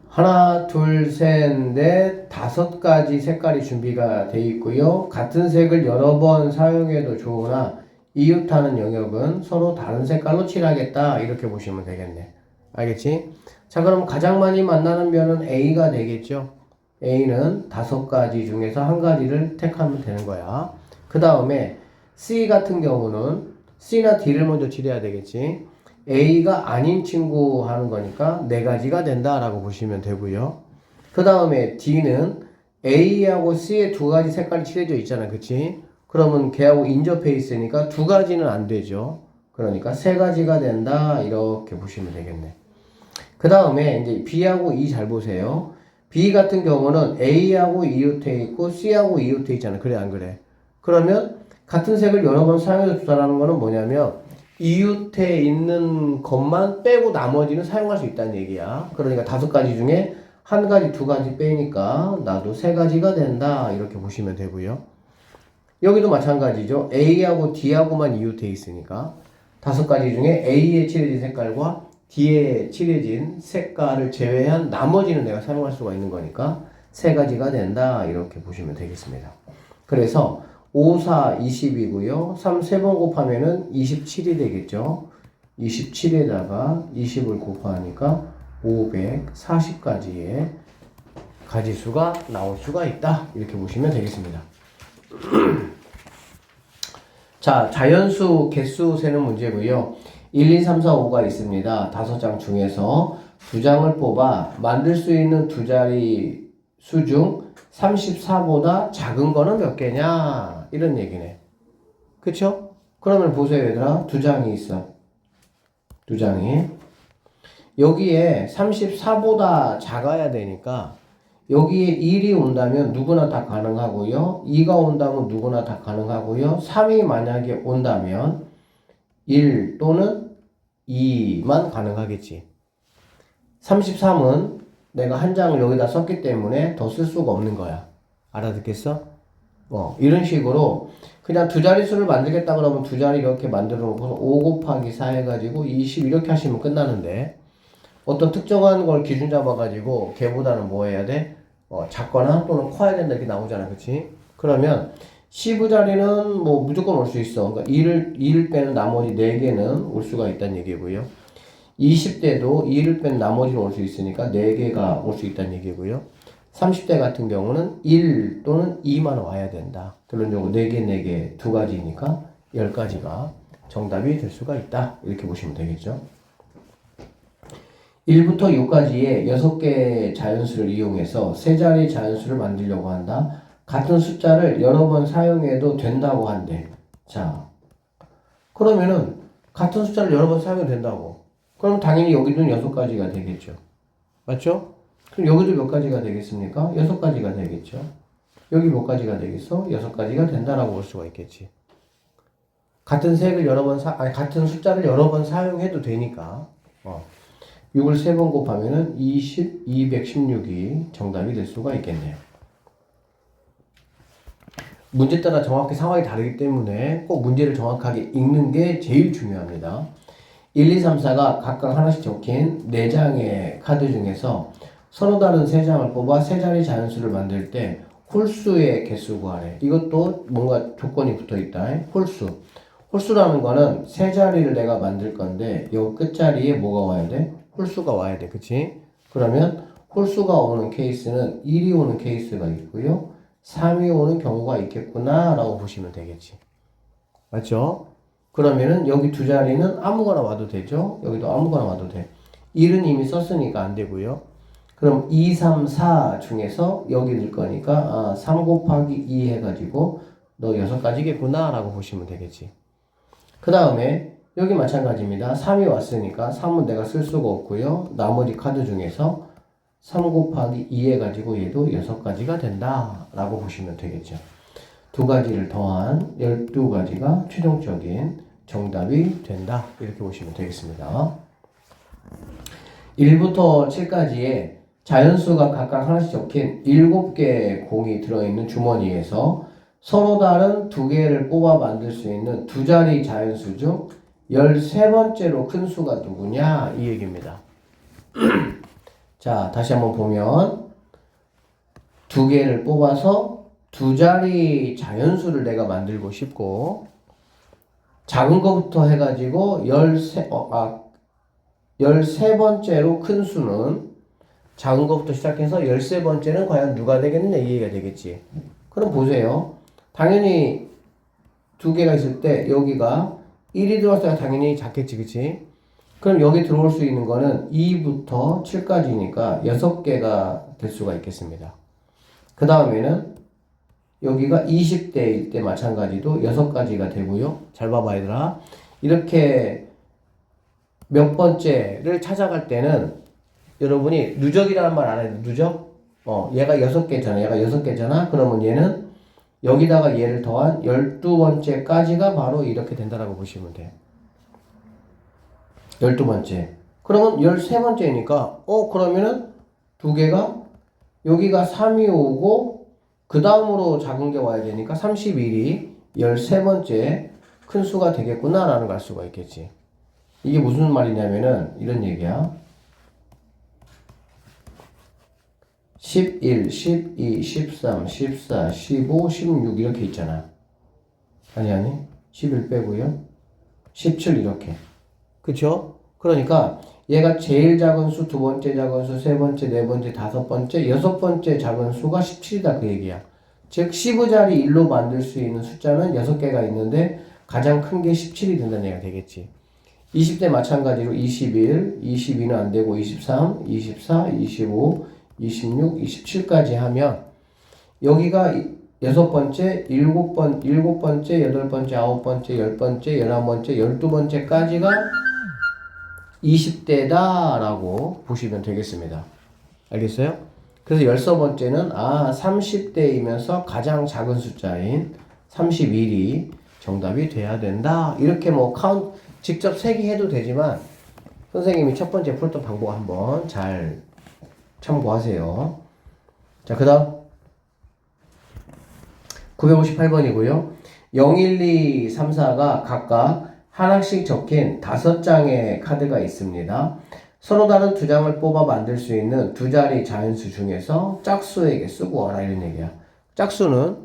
[SPEAKER 1] 하나, 둘, 셋, 넷, 5가지 색깔이 준비가 되어 있고요. 같은 색을 여러 번 사용해도 좋으나 이웃하는 영역은 서로 다른 색깔로 칠하겠다 이렇게 보시면 되겠네. 알겠지? 자, 그럼 가장 많이 만나는 면은 A가 되겠죠. A는 5가지 중에서 1가지를 택하면 되는 거야. 그 다음에 C 같은 경우는 C나 D를 먼저 칠해야 되겠지. A가 아닌 친구 하는 거니까 4가지가 된다라고 보시면 되고요. 그 다음에 D는 A하고 C의 2가지 색깔이 칠해져 있잖아. 그치? 그러면 걔하고 인접해 있으니까 2가지는 안 되죠. 그러니까 3가지가 된다. 이렇게 보시면 되겠네. 그 다음에 이제 B하고 E 잘 보세요. B 같은 경우는 A하고 이웃해 있고 C하고 이웃해 있잖아. 그래, 안 그래? 그러면 같은 색을 여러 번 사용해도 좋다라는 거는 뭐냐면 이웃에 있는 것만 빼고 나머지는 사용할 수 있다는 얘기야. 그러니까 5가지 중에 1가지, 2가지 빼니까 나도 3가지가 된다. 이렇게 보시면 되고요. 여기도 마찬가지죠. A하고 D하고만 이웃해 있으니까 5가지 중에 A에 칠해진 색깔과 D에 칠해진 색깔을 제외한 나머지는 내가 사용할 수가 있는 거니까 3가지가 된다. 이렇게 보시면 되겠습니다. 그래서 5, 4, 20이고요. 3, 3번 곱하면은 27이 되겠죠. 27에다가 20을 곱하니까 540가지의 가지수가 나올 수가 있다. 이렇게 보시면 되겠습니다. 자, 자연수 개수 세는 문제고요. 1, 2, 3, 4, 5가 있습니다. 5장 중에서 2장을 뽑아 만들 수 있는 2자리 수 중 34보다 작은 거는 몇 개냐? 이런 얘기네. 그쵸? 그러면 보세요, 얘들아. 2장이 있어. 2장이. 여기에 34보다 작아야 되니까 여기에 1이 온다면 누구나 다 가능하고요. 2가 온다면 누구나 다 가능하고요. 3이 만약에 온다면 1 또는 2만 가능하겠지. 33은 내가 한 장을 여기다 썼기 때문에 더 쓸 수가 없는 거야. 알아듣겠어? 이런 식으로 그냥 2자릿수를 만들겠다 그러면 2자리 이렇게 만들어 놓고서 5 곱하기 4 해가지고 20 이렇게 하시면 끝나는데 어떤 특정한 걸 기준 잡아가지고 걔보다는 뭐 해야 돼? 작거나 또는 커야 된다 이렇게 나오잖아. 그치? 그러면 15자리는 뭐 무조건 올 수 있어. 그러니까 2를 빼는 나머지 4개는 올 수가 있다는 얘기고요. 20대도 2를 뺀 나머지는 올 수 있으니까 4개가 올 수 있다는 얘기고요. 30대 같은 경우는 1 또는 2만 와야 된다. 결론적으로 4개, 4개, 2가지니까 10가지가 정답이 될 수가 있다. 이렇게 보시면 되겠죠. 1부터 6까지의 6개의 자연수를 이용해서 3자리 자연수를 만들려고 한다. 같은 숫자를 여러 번 사용해도 된다고 한대. 자, 그러면은 같은 숫자를 여러 번 사용해도 된다고. 그럼 당연히 여기도 6가지가 되겠죠. 맞죠? 그럼 여기도 몇 가지가 되겠습니까? 6가지가 되겠죠. 여기 몇 가지가 되겠어? 6가지가 된다라고 볼 수가 있겠지. 같은 색을 여러 번 같은 숫자를 여러 번 사용해도 되니까. 6을 3번 곱하면은 216이 정답이 될 수가 있겠네요. 문제 따라 정확히 상황이 다르기 때문에 꼭 문제를 정확하게 읽는 게 제일 중요합니다. 1, 2, 3, 4가 각각 하나씩 적힌 4장의 카드 중에서 서로 다른 3장을 뽑아 3자리 자연수를 만들 때 홀수의 개수 구하래. 이것도 뭔가 조건이 붙어 있다. 홀수. 홀수라는 거는 3자리를 내가 만들 건데 요 끝자리에 뭐가 와야 돼? 홀수가 와야 돼. 그치? 그러면 홀수가 오는 케이스는 1이 오는 케이스가 있고요. 3이 오는 경우가 있겠구나 라고 보시면 되겠지. 맞죠? 그러면은 여기 2자리는 아무거나 와도 되죠? 여기도 아무거나 와도 돼. 1은 이미 썼으니까 안 되고요. 그럼 2, 3, 4 중에서 여기 넣을 거니까 3 곱하기 2 해가지고 너 6가지겠구나 라고 보시면 되겠지. 그 다음에 여기 마찬가지입니다. 3이 왔으니까 3은 내가 쓸 수가 없고요. 나머지 카드 중에서 3 곱하기 2 해가지고 얘도 6가지가 된다 라고 보시면 되겠죠. 두 가지를 더한 12가지가 최종적인 정답이 된다 이렇게 보시면 되겠습니다. 1부터 7까지의 자연수가 각각 하나씩 적힌 7개의 공이 들어있는 주머니에서 서로 다른 2개를 뽑아 만들 수 있는 두 자리 자연수 중 13번째로 큰 수가 누구냐 이 얘기입니다. 자, 다시 한번 보면 2개를 뽑아서 두 자리 자연수를 내가 만들고 싶고 작은 거부터 해가지고 13번째로 큰 수는 작은 것부터 시작해서 13번째는 과연 누가 되겠느냐 이 얘기가 되겠지. 그럼 보세요. 당연히 2개가 있을 때 여기가 1이 들어왔어야 당연히 작겠지, 그치? 그럼 여기 들어올 수 있는 거는 2부터 7까지니까 6개가 될 수가 있겠습니다. 그 다음에는 여기가 20대일 때 마찬가지로 6가지가 되고요. 잘 봐봐 얘들아. 이렇게 몇 번째를 찾아갈 때는 여러분이 누적이라는 말 알아요? 누적? 얘가 6개잖아. 얘가 6개잖아. 그러면 얘는 여기다가 얘를 더한 12번째까지가 바로 이렇게 된다라고 보시면 돼. 12번째. 그러면 13번째니까 그러면은 2개가 여기가 3이 오고 그 다음으로 작은 게 와야 되니까 31이 13번째 큰 수가 되겠구나 라는 걸 알 수가 있겠지. 이게 무슨 말이냐면은 이런 얘기야. 11, 12, 13, 14, 15, 16 이렇게 있잖아. 아니 11 빼고요. 17 이렇게. 그쵸? 그러니까 얘가 제일 작은 수, 두 번째 작은 수, 세 번째, 네 번째, 다섯 번째, 여섯 번째 작은 수가 17이다 그 얘기야. 즉 15자리 1로 만들 수 있는 숫자는 6개가 있는데 가장 큰 게 17이 된다는 얘기가 되겠지. 20대 마찬가지로 21, 22는 안 되고 23, 24, 25, 26, 27까지 하면 여기가 6번째, 7번째, 8번째, 9번째, 10번째, 11번째, 12번째까지가 20대다 라고 보시면 되겠습니다. 알겠어요? 그래서 16번째는 30대이면서 가장 작은 숫자인 31이 정답이 돼야 된다. 이렇게 뭐 직접 세기 해도 되지만 선생님이 첫 번째 풀던 방법 한번 잘 참고하세요. 자, 그 다음 958번이고요. 0, 1, 2, 3, 4가 각각 하나씩 적힌 5장의 카드가 있습니다. 서로 다른 2장을 뽑아 만들 수 있는 두 자리 자연수 중에서 짝수에게 쓰고 와라 이런 얘기야. 짝수는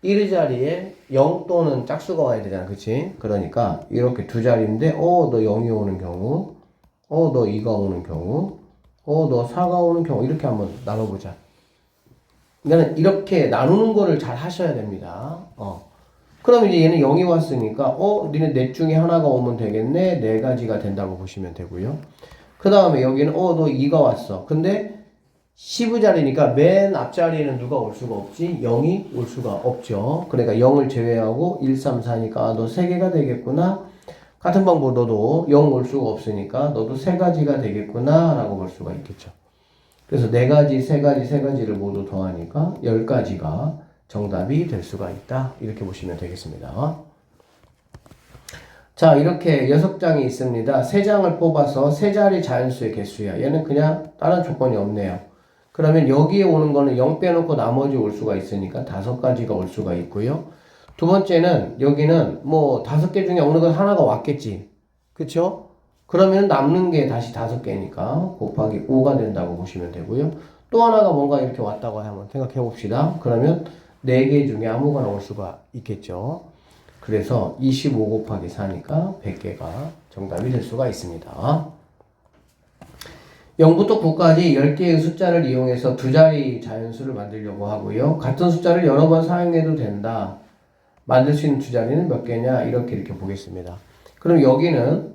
[SPEAKER 1] 1의 자리에 0 또는 짝수가 와야 되잖아. 그치? 그러니까 이렇게 두 자리인데 너 0이 오는 경우 너 2가 오는 경우 너 4가 오는 경우 이렇게 한번 나눠보자. 그러니까 이렇게 나누는 거를 잘 하셔야 됩니다. 그럼 이제 얘는 0이 왔으니까 니네 넷 중에 하나가 오면 되겠네. 4가지가 된다고 보시면 되고요. 그 다음에 여기는 너 2가 왔어. 근데 10자리니까 맨 앞자리에는 누가 올 수가 없지? 0이 올 수가 없죠. 그러니까 0을 제외하고 1, 3, 4니까 너 3개가 되겠구나. 같은 방법 너도 0 올 수가 없으니까 너도 3가지가 되겠구나 라고 볼 수가 있겠죠. 그래서 4가지, 3가지, 3가지를 모두 더하니까 10가지가 정답이 될 수가 있다. 이렇게 보시면 되겠습니다. 자, 이렇게 6장이 있습니다. 3장을 뽑아서 3자리 자연수의 개수야. 얘는 그냥 다른 조건이 없네요. 그러면 여기에 오는 거는 0 빼놓고 나머지 올 수가 있으니까 5가지가 올 수가 있고요. 두 번째는 여기는 뭐 5개 중에 어느 것 하나가 왔겠지. 그쵸? 그러면 남는 게 다시 5개니까 곱하기 5가 된다고 보시면 되고요. 또 하나가 뭔가 이렇게 왔다고 한번 생각해 봅시다. 그러면 4개 중에 아무거나 올 수가 있겠죠. 그래서 25 곱하기 4니까 100개가 정답이 될 수가 있습니다. 0부터 9까지 10개의 숫자를 이용해서 두 자리 자연수를 만들려고 하고요. 같은 숫자를 여러 번 사용해도 된다. 만들 수 있는 두 자리는 몇 개냐? 이렇게 보겠습니다. 그럼 여기는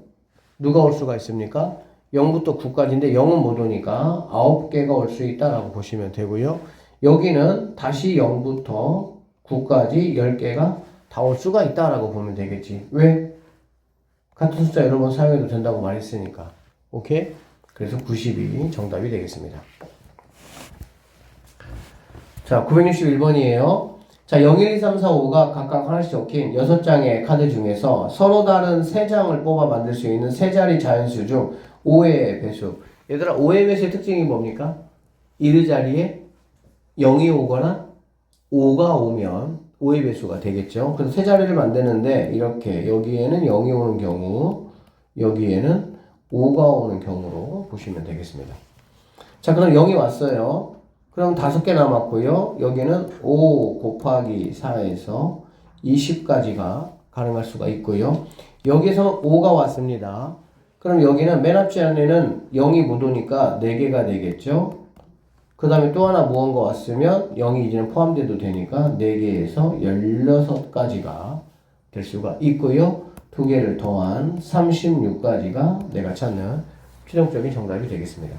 [SPEAKER 1] 누가 올 수가 있습니까? 0부터 9까지인데 0은 못 오니까 9개가 올 수 있다라고 보시면 되고요. 여기는 다시 0부터 9까지 10개가 다 올 수가 있다라고 보면 되겠지. 왜? 같은 숫자 여러 번 사용해도 된다고 말했으니까. 오케이? 그래서 90이 정답이 되겠습니다. 자, 961번이에요. 자, 0, 1, 2, 3, 4, 5가 각각 하나씩 적힌 6장의 카드 중에서 서로 다른 3장을 뽑아 만들 수 있는 3자리 자연수 중 5의 배수. 얘들아, 5의 배수의 특징이 뭡니까? 1의 자리에 0이 오거나 5가 오면 5의 배수가 되겠죠. 그래서 3자리를 만드는데 이렇게 여기에는 0이 오는 경우, 여기에는 5가 오는 경우로 보시면 되겠습니다. 자, 그럼 0이 왔어요. 그럼 5개 남았고요. 여기는 5 곱하기 4에서 20까지가 가능할 수가 있고요. 여기서 5가 왔습니다. 그럼 여기는 맨 앞지 안에는 0이 못 오니까 4개가 되겠죠. 그 다음에 또 하나 무언가 왔으면 0이 이제는 포함돼도 되니까 4개에서 16가지가 될 수가 있고요. 2개를 더한 36가지가 내가 찾는 최종적인 정답이 되겠습니다.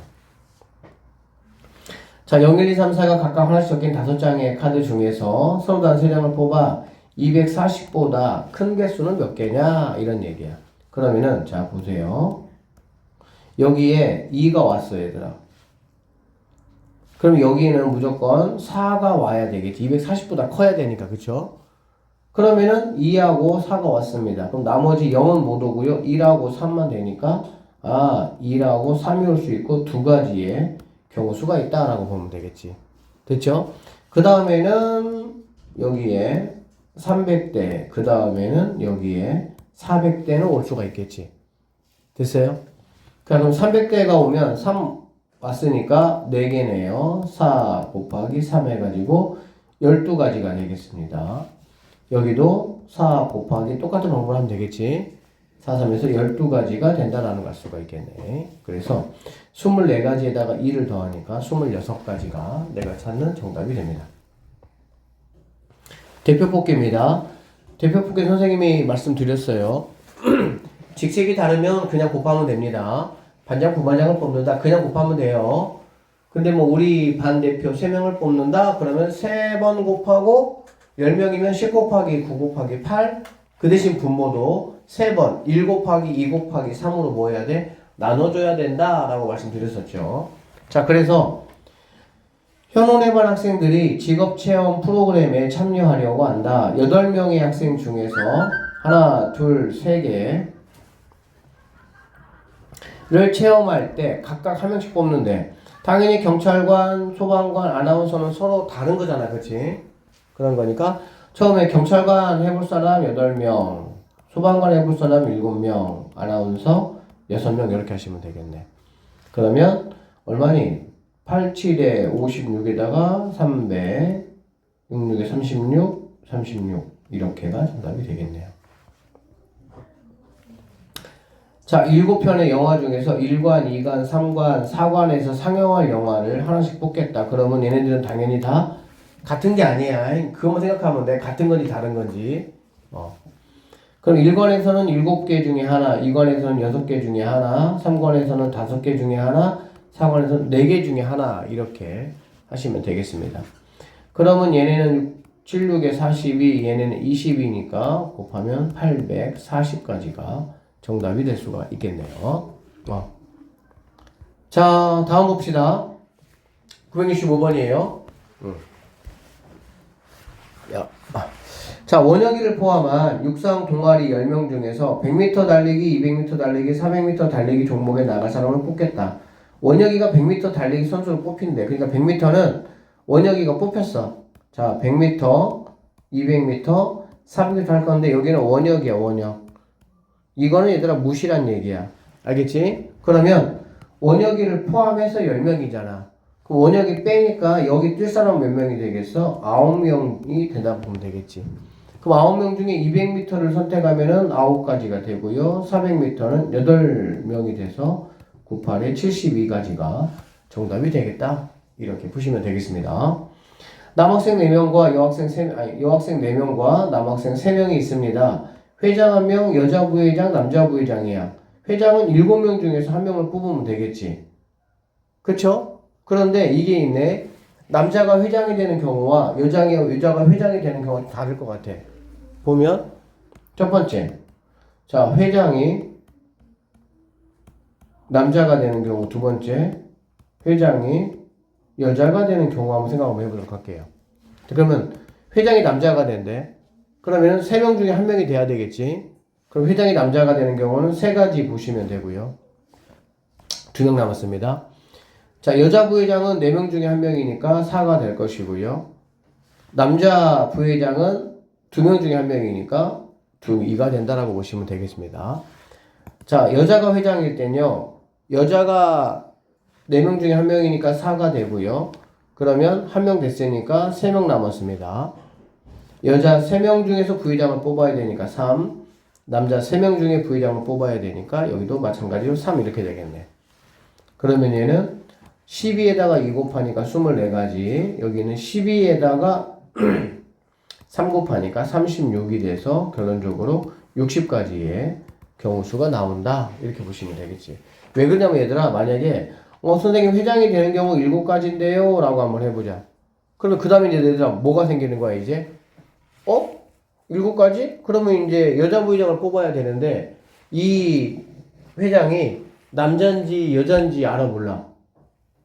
[SPEAKER 1] 자, 0, 1, 2, 3, 4가 각각 하나씩 적힌 5장의 카드 중에서 서로 다른 3장을 뽑아 240보다 큰 개수는 몇 개냐? 이런 얘기야. 그러면은, 자, 보세요. 여기에 2가 왔어, 얘들아. 그럼 여기는 무조건 4가 와야 되겠지. 240보다 커야 되니까, 그쵸? 그러면은 2하고 4가 왔습니다. 그럼 나머지 0은 못 오고요. 1하고 3만 되니까, 2하고 3이 올 수 있고, 2가지의 경우 수가 있다라고 보면 되겠지. 됐죠? 그 다음에는 여기에 300대, 그 다음에는 여기에 400대는 올 수가 있겠지. 됐어요? 그럼 300대가 오면 3 왔으니까 4개네요. 4 곱하기 3 해가지고 12가지가 되겠습니다. 여기도 4 곱하기 똑같은 방법을 하면 되겠지. 4, 3에서 12가지가 된다라는 걸 알 수가 있겠네. 그래서 24가지에다가 2를 더하니까 26가지가 내가 찾는 정답이 됩니다. 대표 뽑기입니다. 대표 뽑기 선생님이 말씀드렸어요. 직책이 다르면 그냥 곱하면 됩니다. 반장, 부반장을 뽑는다. 그냥 곱하면 돼요. 근데 뭐 우리 반 대표 3명을 뽑는다. 그러면 3번 곱하고 10명이면 10 곱하기 9 곱하기 8. 그 대신 분모도 3번 1 곱하기 2 곱하기 3으로 뭐 해야 돼? 나눠줘야 된다라고 말씀드렸었죠. 자, 그래서 현혼해반 학생들이 직업체험 프로그램에 참여하려고 한다. 8명의 학생 중에서 하나, 둘, 3개를 체험할 때 각각 한 명씩 뽑는데 당연히 경찰관, 소방관, 아나운서는 서로 다른 거잖아. 그치? 그런 거니까 처음에 경찰관 해볼 사람 8명, 소방관 해볼 사람 7명, 아나운서 6명 이렇게 하시면 되겠네. 그러면 얼마니? 87에 56에다가 300, 66에 36, 36 이렇게가 정답이 되겠네요. 자, 7편의 영화 중에서 1관, 2관, 3관, 4관에서 상영할 영화를 하나씩 뽑겠다. 그러면 얘네들은 당연히 다 같은 게 아니야. 그것만 생각하면 돼. 같은 건지 다른 건지. 그럼 1관에서는 7개 중에 하나, 2관에서는 6개 중에 하나, 3관에서는 5개 중에 하나, 4관에서는 4개 중에 하나 이렇게 하시면 되겠습니다. 그러면 얘네는 76에 42, 얘네는 20이니까 곱하면 840까지가 정답이 될 수가 있겠네요. 자, 다음 봅시다. 965번이에요. 자, 원혁이를 포함한 육상 동아리 10명 중에서 100m 달리기, 200m 달리기, 400m 달리기 종목에 나갈 사람을 뽑겠다. 원혁이가 100m 달리기 선수를 뽑힌대. 그러니까 100m는 원혁이가 뽑혔어. 자, 100m, 200m, 400m 할 건데 여기는 원혁이야, 원혁. 이거는 얘들아 무시란 얘기야. 알겠지? 그러면 원혁이를 포함해서 10명이잖아. 그 원혁이 빼니까 여기 뛸 사람 몇 명이 되겠어? 9명이 된다고 보면 되겠지. 그럼 9명 중에 200m를 선택하면은 9가지가 되고요. 400m는 8명이 돼서 98에 72가지가 정답이 되겠다. 이렇게 보시면 되겠습니다. 남학생 4명과 여학생 4명과 남학생 3명이 있습니다. 회장 1명, 여자 부회장, 남자 부회장이야. 회장은 7명 중에서 1명을 뽑으면 되겠지. 그쵸? 그런데 이게 있네. 남자가 회장이 되는 경우와 여자가 회장이 되는 경우가 다를 것 같아. 보면 첫 번째, 자, 회장이 남자가 되는 경우, 두 번째, 회장이 여자가 되는 경우 한번 생각 한번 해보도록 할게요. 그러면 회장이 남자가 된대. 그러면 3명 중에 1명이 돼야 되겠지. 그럼 회장이 남자가 되는 경우는 3가지 보시면 되고요. 2명 남았습니다. 자, 여자 부회장은 4명 중에 1명이니까 4가 될 것이고요. 남자 부회장은 2명 중에 1명이니까 2가 된다라고 보시면 되겠습니다. 자, 여자가 회장일 땐요. 여자가 4명 중에 1명이니까 4가 되고요. 그러면 1명 됐으니까 3명 남았습니다. 여자 3명 중에서 부회장을 뽑아야 되니까 3, 남자 3명 중에 부회장을 뽑아야 되니까 여기도 마찬가지로 3 이렇게 되겠네. 그러면 얘는 12에다가 2 곱하니까 24가지, 여기는 12에다가 3 곱하니까 36이 돼서 결론적으로 60가지의 경우수가 나온다. 이렇게 보시면 되겠지. 왜 그러냐면 얘들아, 만약에 선생님 회장이 되는 경우 7가지인데요 라고 한번 해보자. 그러면 그 다음에 이제 얘들아 뭐가 생기는 거야 이제? 7가지? 그러면 이제 여자 부회장을 뽑아야 되는데 이 회장이 남자인지 여자인지 알아 몰라?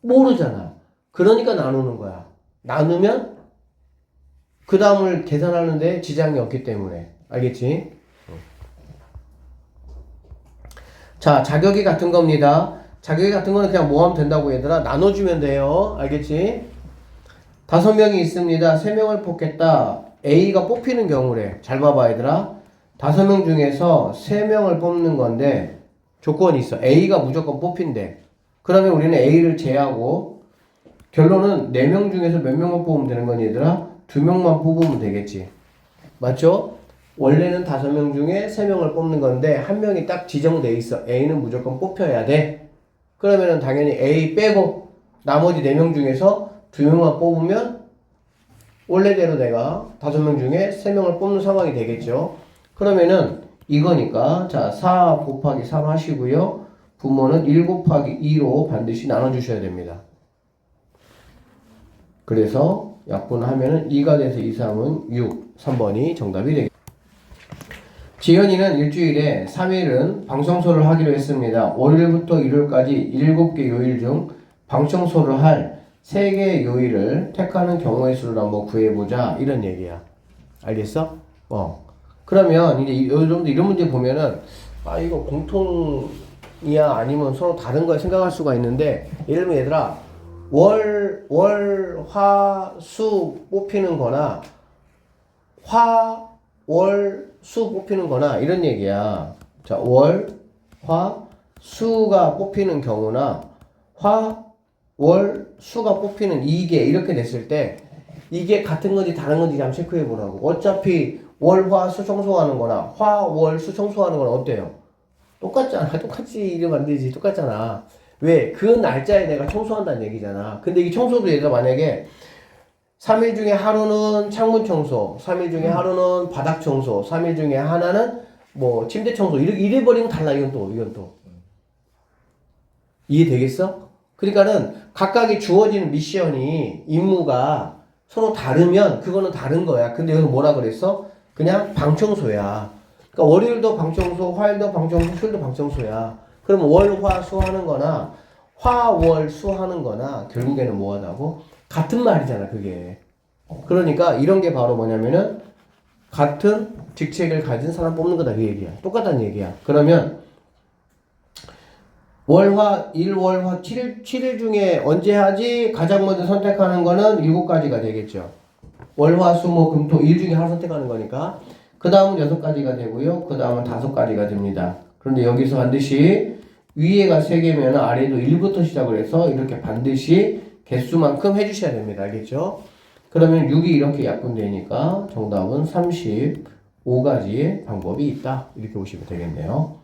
[SPEAKER 1] 모르잖아. 그러니까 나누는 거야. 나누면 그 다음을 계산하는데 지장이 없기 때문에. 알겠지? 자, 자격이 같은 겁니다. 자격이 같은 거는 그냥 뭐 하면 된다고 얘들아? 나눠주면 돼요. 알겠지? 5명이 있습니다. 3명을 뽑겠다. A가 뽑히는 경우래. 잘 봐봐 얘들아. 5명 중에서 3명을 뽑는 건데 조건이 있어. A가 무조건 뽑힌대. 그러면 우리는 A를 제하고 결론은 4명 중에서 몇 명만 뽑으면 되는 거니 얘들아? 2명만 뽑으면 되겠지. 맞죠? 원래는 5명 중에 3명을 뽑는 건데 1명이 딱 지정돼 있어. A는 무조건 뽑혀야 돼. 그러면은 당연히 A 빼고 나머지 4명 중에서 2명만 뽑으면 원래대로 내가 5명 중에 3명을 뽑는 상황이 되겠죠. 그러면은 이거니까 자, 4 곱하기 3 하시고요. 부모는 1 곱하기 2로 반드시 나눠주셔야 됩니다. 그래서 약분하면은 2가 돼서 2, 3은 6. 3번이 정답이 되겠습니다. 지현이는 일주일에 3일은 방청소를 하기로 했습니다. 월요일부터 일요일까지 7개 요일 중 방청소를 할 3개의 요일을 택하는 경우의 수를 한번 구해보자. 이런 얘기야. 알겠어? 그러면 이제 여러분들 이런 문제 보면은 이거 공통이야 아니면 서로 다른 거야 생각할 수가 있는데 예를 들면 얘들아 월, 화, 수 뽑히는 거나 수 뽑히는 거나 이런 얘기야. 자, 월, 화, 수가 뽑히는 경우나 월, 수가 뽑히는 이게 이렇게 됐을 때 이게 같은 건지 다른 건지 한번 체크해 보라고. 어차피 월, 화, 수 청소하는 거나 월, 수 청소하는 거나 어때요? 똑같잖아. 똑같이 이러면 안 되지. 똑같잖아. 왜? 그 날짜에 내가 청소한다는 얘기잖아. 근데 이 청소도 얘가 만약에 3일 중에 하루는 창문 청소, 3일 중에 하루는 바닥 청소, 3일 중에 하나는 뭐 침대 청소 이래 버리면 달라. 이건 또 이해되겠어? 그러니까는 각각의 주어지는 미션이 임무가 서로 다르면 그거는 다른 거야. 근데 여기서 뭐라 그랬어? 그냥 방청소야. 그러니까 월요일도 방청소, 화요일도 방청소, 수요일도 방청소야. 그러면 월, 화, 수 하는 거나 월, 수 하는 거나 결국에는 뭐 하다고? 같은 말이잖아, 그게. 그러니까 이런 게 바로 뭐냐면은 같은 직책을 가진 사람 뽑는 거다, 그 얘기야. 똑같다는 얘기야. 그러면 월, 화, 7일 중에 언제 하지? 가장 먼저 선택하는 거는 7가지가 되겠죠. 월, 화, 수, 목, 금, 토, 일 중에 하나 선택하는 거니까. 그 다음은 6가지가 되고요. 그 다음은 5가지가 됩니다. 그런데 여기서 반드시 위에가 3개면 아래도 1부터 시작을 해서 이렇게 반드시 개수만큼 해주셔야 됩니다. 알겠죠? 그러면 6이 이렇게 약분되니까 정답은 35가지의 방법이 있다. 이렇게 보시면 되겠네요.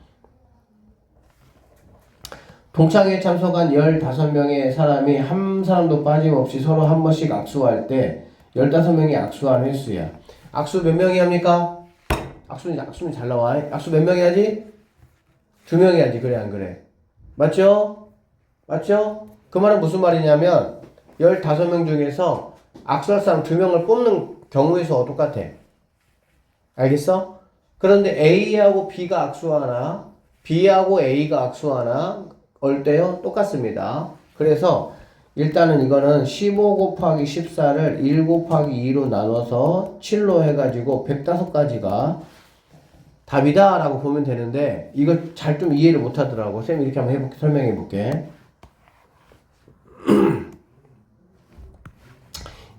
[SPEAKER 1] 동창회에 참석한 15명의 사람이 한 사람도 빠짐없이 서로 한 번씩 악수할 때 15명이 악수한 횟수야. 악수 몇 명이 합니까? 악수는 잘 나와. 악수 몇 명이 하지? 2명이야지. 그래 안 그래? 맞죠? 맞죠? 그 말은 무슨 말이냐면 15명 중에서 악수할 사람 2명을 뽑는 경우의 수가 똑같아. 알겠어? 그런데 A하고 B가 악수하나 B하고 A가 악수하나 올 때요 똑같습니다. 그래서 일단은 이거는 15 곱하기 14를 1 곱하기 2로 나눠서 7로 해가지고 105가지가 답이다 라고 보면 되는데 이거 잘 좀 이해를 못 하더라고. 쌤이 이렇게 한번 해볼게, 설명해 볼게.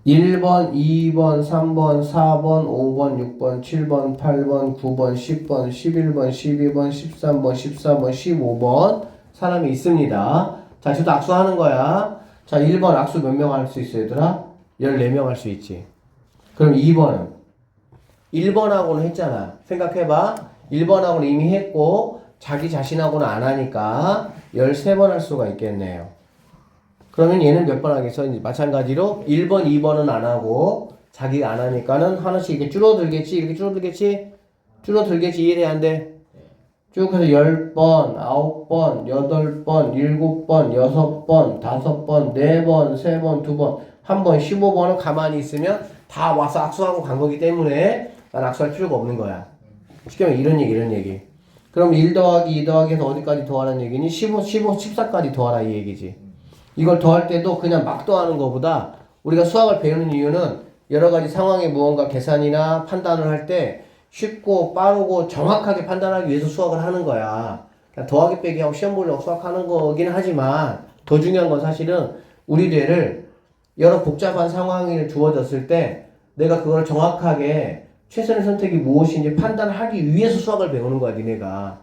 [SPEAKER 1] 1번, 2번, 3번, 4번, 5번, 6번, 7번, 8번, 9번, 10번, 11번, 12번, 13번, 14번, 15번 사람이 있습니다. 자, 저도 악수하는 거야. 자, 1번 악수 몇 명 할 수 있어, 얘들아? 14명 할 수 있지. 그럼 2번은? 1번하고는 했잖아. 생각해봐. 1번하고는 이미 했고 자기 자신하고는 안 하니까 13번 할 수가 있겠네요. 그러면 얘는 몇 번 하겠어? 이제 마찬가지로 1번, 2번은 안 하고 자기가 안 하니까는 하나씩 이렇게 줄어들겠지? 이렇게 줄어들겠지? 줄어들겠지? 이해돼 안 돼? 쭉 해서 10번, 9번, 8번, 7번, 6번, 5번, 4번, 3번, 2번, 1번, 15번은 가만히 있으면 다 와서 악수하고 간 거기 때문에 난 악수할 필요가 없는 거야. 쉽게 말하면 이런 얘기. 그럼 1 더하기 2 더하기 해서 어디까지 더하라는 얘기니? 15, 14까지 더하라 이 얘기지. 이걸 더할 때도 그냥 막 더하는 것보다 우리가 수학을 배우는 이유는 여러 가지 상황에 무언가 계산이나 판단을 할 때 쉽고 빠르고 정확하게 판단하기 위해서 수학을 하는 거야. 그냥 더하기 빼기하고 시험 보려고 수학하는 거긴 하지만 더 중요한 건 사실은 우리 뇌를 여러 복잡한 상황이 주어졌을 때 내가 그걸 정확하게 최선의 선택이 무엇인지 판단하기 위해서 수학을 배우는 거야, 니네가.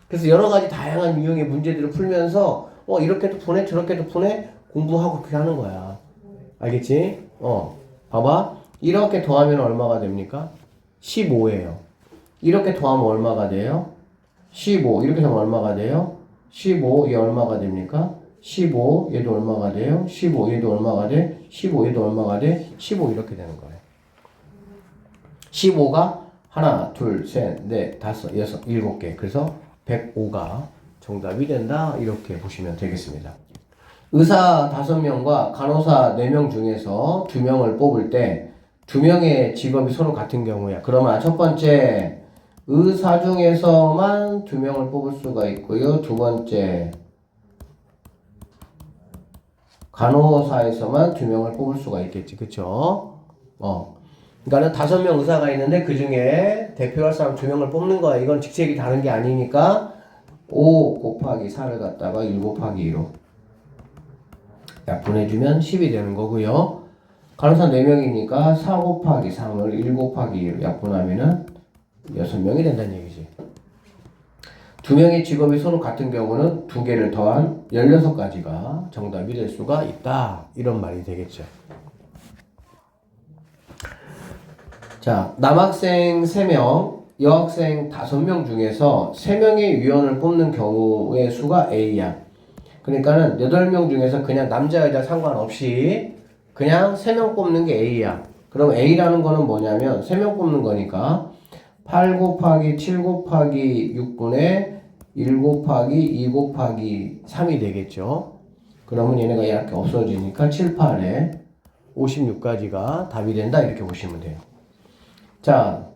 [SPEAKER 1] 그래서 여러 가지 다양한 유형의 문제들을 풀면서 이렇게도 푸네 저렇게도 푸네 공부하고 그렇게 하는 거야. 알겠지? 봐봐. 이렇게 더하면 얼마가 됩니까? 15예요. 이렇게 더하면 얼마가 돼요? 15. 이렇게 더하면 얼마가 돼요? 15. 얘 얼마가 됩니까? 15. 얘도 얼마가 돼요? 15. 얘도 얼마가 돼? 15. 얘도 얼마가 돼? 15. 이렇게 되는 거예요. 15가 하나, 둘, 셋, 넷, 다섯, 여섯, 일곱 개. 그래서 105가 정답이 된다. 이렇게 보시면 되겠습니다. 의사 5명과 간호사 4명 중에서 2명을 뽑을 때 2명의 직업이 서로 같은 경우야. 그러면 첫 번째 의사 중에서만 2명을 뽑을 수가 있고요. 두 번째 간호사에서만 2명을 뽑을 수가 있겠지. 그쵸? 그러니까는 5명 의사가 있는데 그 중에 대표할 사람 2명을 뽑는 거야. 이건 직책이 다른 게 아니니까 5 곱하기 4를 갖다가 1 곱하기 2로 약분해주면 10이 되는 거고요. 간호사 4명이니까 4 곱하기 3을 1 곱하기 2로 약분하면은 6명이 된다는 얘기지. 2명의 직업이 서로 같은 경우는 2개를 더한 16가지가 정답이 될 수가 있다. 이런 말이 되겠죠. 자, 남학생 3명, 여학생 5명 중에서 3명의 위원을 뽑는 경우의 수가 A야. 그러니까는 8명 중에서 그냥 남자, 여자 상관없이 그냥 3명 뽑는 게 A야. 그럼 A라는 거는 뭐냐면 3명 뽑는 거니까 8 곱하기 7 곱하기 6분의 1 곱하기 2 곱하기 3이 되겠죠. 그러면 얘네가 이렇게 없어지니까 7, 8에 56가지가 답이 된다. 이렇게 보시면 돼요. 자,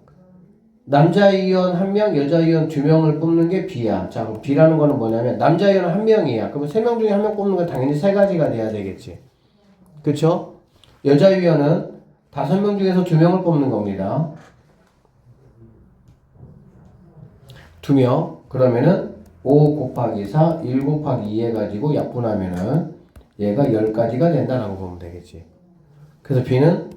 [SPEAKER 1] 남자위원 1명, 여자위원 2명을 뽑는 게 B야. 자, B라는 거는 뭐냐면 남자위원은 1명이야. 그러면 3명 중에 1명 뽑는 건 당연히 3가지가 돼야 되겠지. 그쵸? 여자위원은 5명 중에서 2명을 뽑는 겁니다. 2명. 그러면은 5 곱하기 4, 1 곱하기 2 해가지고 약분하면은 얘가 10가지가 된다라고 보면 되겠지. 그래서 B는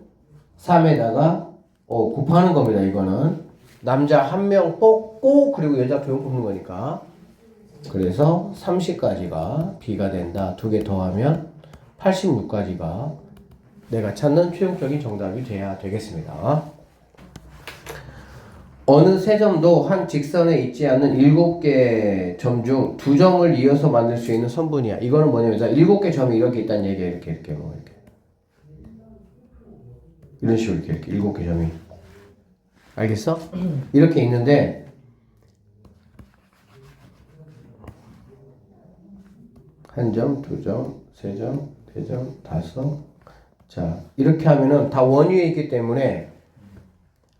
[SPEAKER 1] 3에다가 곱하는 겁니다. 이거는 남자 1명 뽑고 그리고 여자 2명 뽑는 거니까. 그래서 30가지가 B가 된다. 2개 더하면 86가지가 내가 찾는 최종적인 정답이 돼야 되겠습니다. 어느 세 점도 한 직선에 있지 않는 7개 점 중 2점을 이어서 만들 수 있는 선분이야. 이거는 뭐냐면 7개 점이 이렇게 있다는 얘기야. 이렇게 이런 식으로 이렇게 7개 점이. 알겠어? 이렇게 있는데 한 점, 두 점, 세 점, 네 점, 다섯. 자, 이렇게 하면은 다 원위에 있기 때문에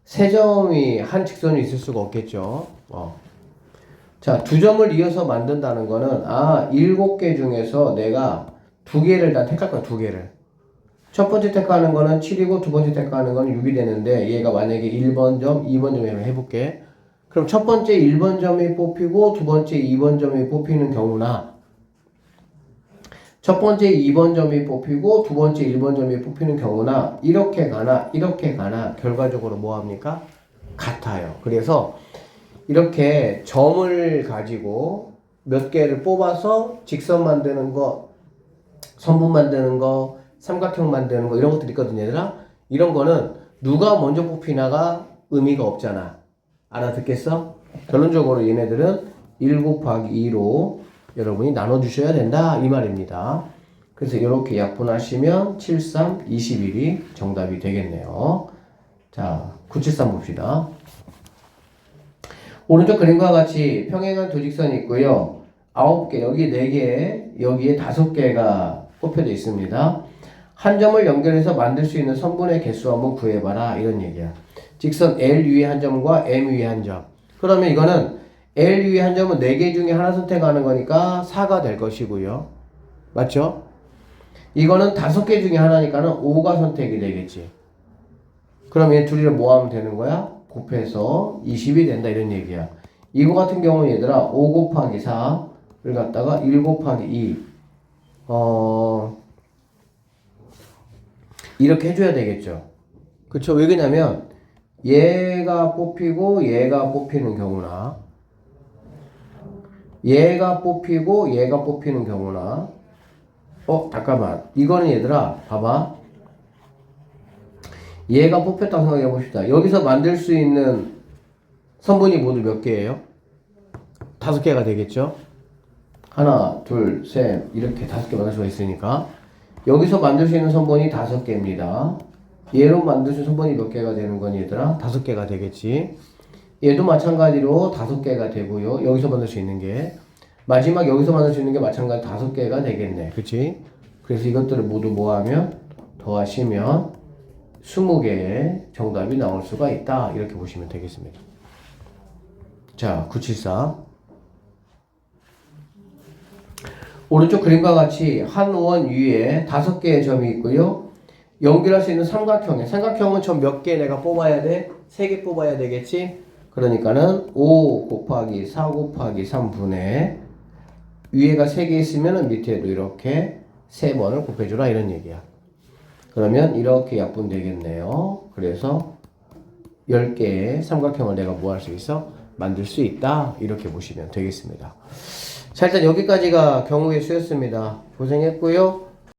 [SPEAKER 1] 세 점이 한 직선이 있을 수가 없겠죠. 자, 두 점을 이어서 만든다는 거는, 7개 중에서 내가 두 개를 다 택할 거야, 두 개를. 첫 번째 택하는 거는 7이고, 두 번째 택하는 거는 6이 되는데, 얘가 만약에 1번 점, 2번 점이라고 해볼게. 그럼 첫 번째 1번 점이 뽑히고, 두 번째 2번 점이 뽑히는 경우나, 첫 번째 2번 점이 뽑히고, 두 번째 1번 점이 뽑히는 경우나, 이렇게 가나, 결과적으로 뭐 합니까? 같아요. 그래서, 이렇게 점을 가지고 몇 개를 뽑아서 직선 만드는 거, 선분 만드는 거, 삼각형 만드는 거 이런 것들이 있거든요, 얘들아. 이런 거는 누가 먼저 뽑히나가 의미가 없잖아. 알아듣겠어? 결론적으로 얘네들은 1 곱하기 2로 여러분이 나눠주셔야 된다 이 말입니다. 그래서 이렇게 약분하시면 7, 3, 21이 정답이 되겠네요. 자, 973 봅시다. 오른쪽 그림과 같이 평행한 두 직선이 있고요. 9개, 여기 4개, 여기에 5개가 꼽혀져 있습니다. 한 점을 연결해서 만들 수 있는 선분의 개수 한번 구해봐라. 이런 얘기야. 직선 L 위에 한 점과 M 위에 한 점. 그러면 이거는 L 위에 한 점은 4개 중에 하나 선택하는 거니까 4가 될 것이고요. 맞죠? 이거는 5개 중에 하나니까는 5가 선택이 되겠지. 그럼 얘 둘이를 뭐 하면 되는 거야? 곱해서 20이 된다 이런 얘기야. 이거 같은 경우는 얘들아 5 곱하기 4를 갖다가 1 곱하기 2 이렇게 해줘야 되겠죠. 그쵸? 왜 그러냐면 얘가 뽑히고 얘가 뽑히는 경우나 얘가 뽑히고 얘가 뽑히는 경우나 잠깐만 이거는 얘들아 봐봐. 얘가 뽑혔다고 생각해 봅시다. 여기서 만들 수 있는 선분이 모두 몇 개예요? 5개가 되겠죠? 하나, 둘, 셋 이렇게 5개 만들 수가 있으니까 여기서 만들 수 있는 선분이 5개입니다. 얘로 만들 수 있는 선분이 몇 개가 되는 거니 얘들아? 5개가 되겠지. 얘도 마찬가지로 5개가 되고요. 여기서 만들 수 있는 게 마지막 여기서 만들 수 있는 게 마찬가지 5개가 되겠네. 그치? 그래서 이것들을 모두 모아면 더하시면 20개의 정답이 나올 수가 있다. 이렇게 보시면 되겠습니다. 자, 974. 오른쪽 그림과 같이 한 원 위에 5개의 점이 있고요. 연결할 수 있는 삼각형은 점 몇 개 내가 뽑아야 돼? 3개 뽑아야 되겠지? 그러니까는 5 곱하기 4 곱하기 3분의 위에가 3개 있으면 밑에도 이렇게 3번을 곱해주라 이런 얘기야. 그러면 이렇게 약분되겠네요. 그래서 10개의 삼각형을 내가 뭐 할 수 있어? 만들 수 있다. 이렇게 보시면 되겠습니다. 자, 일단 여기까지가 경우의 수였습니다. 고생했고요.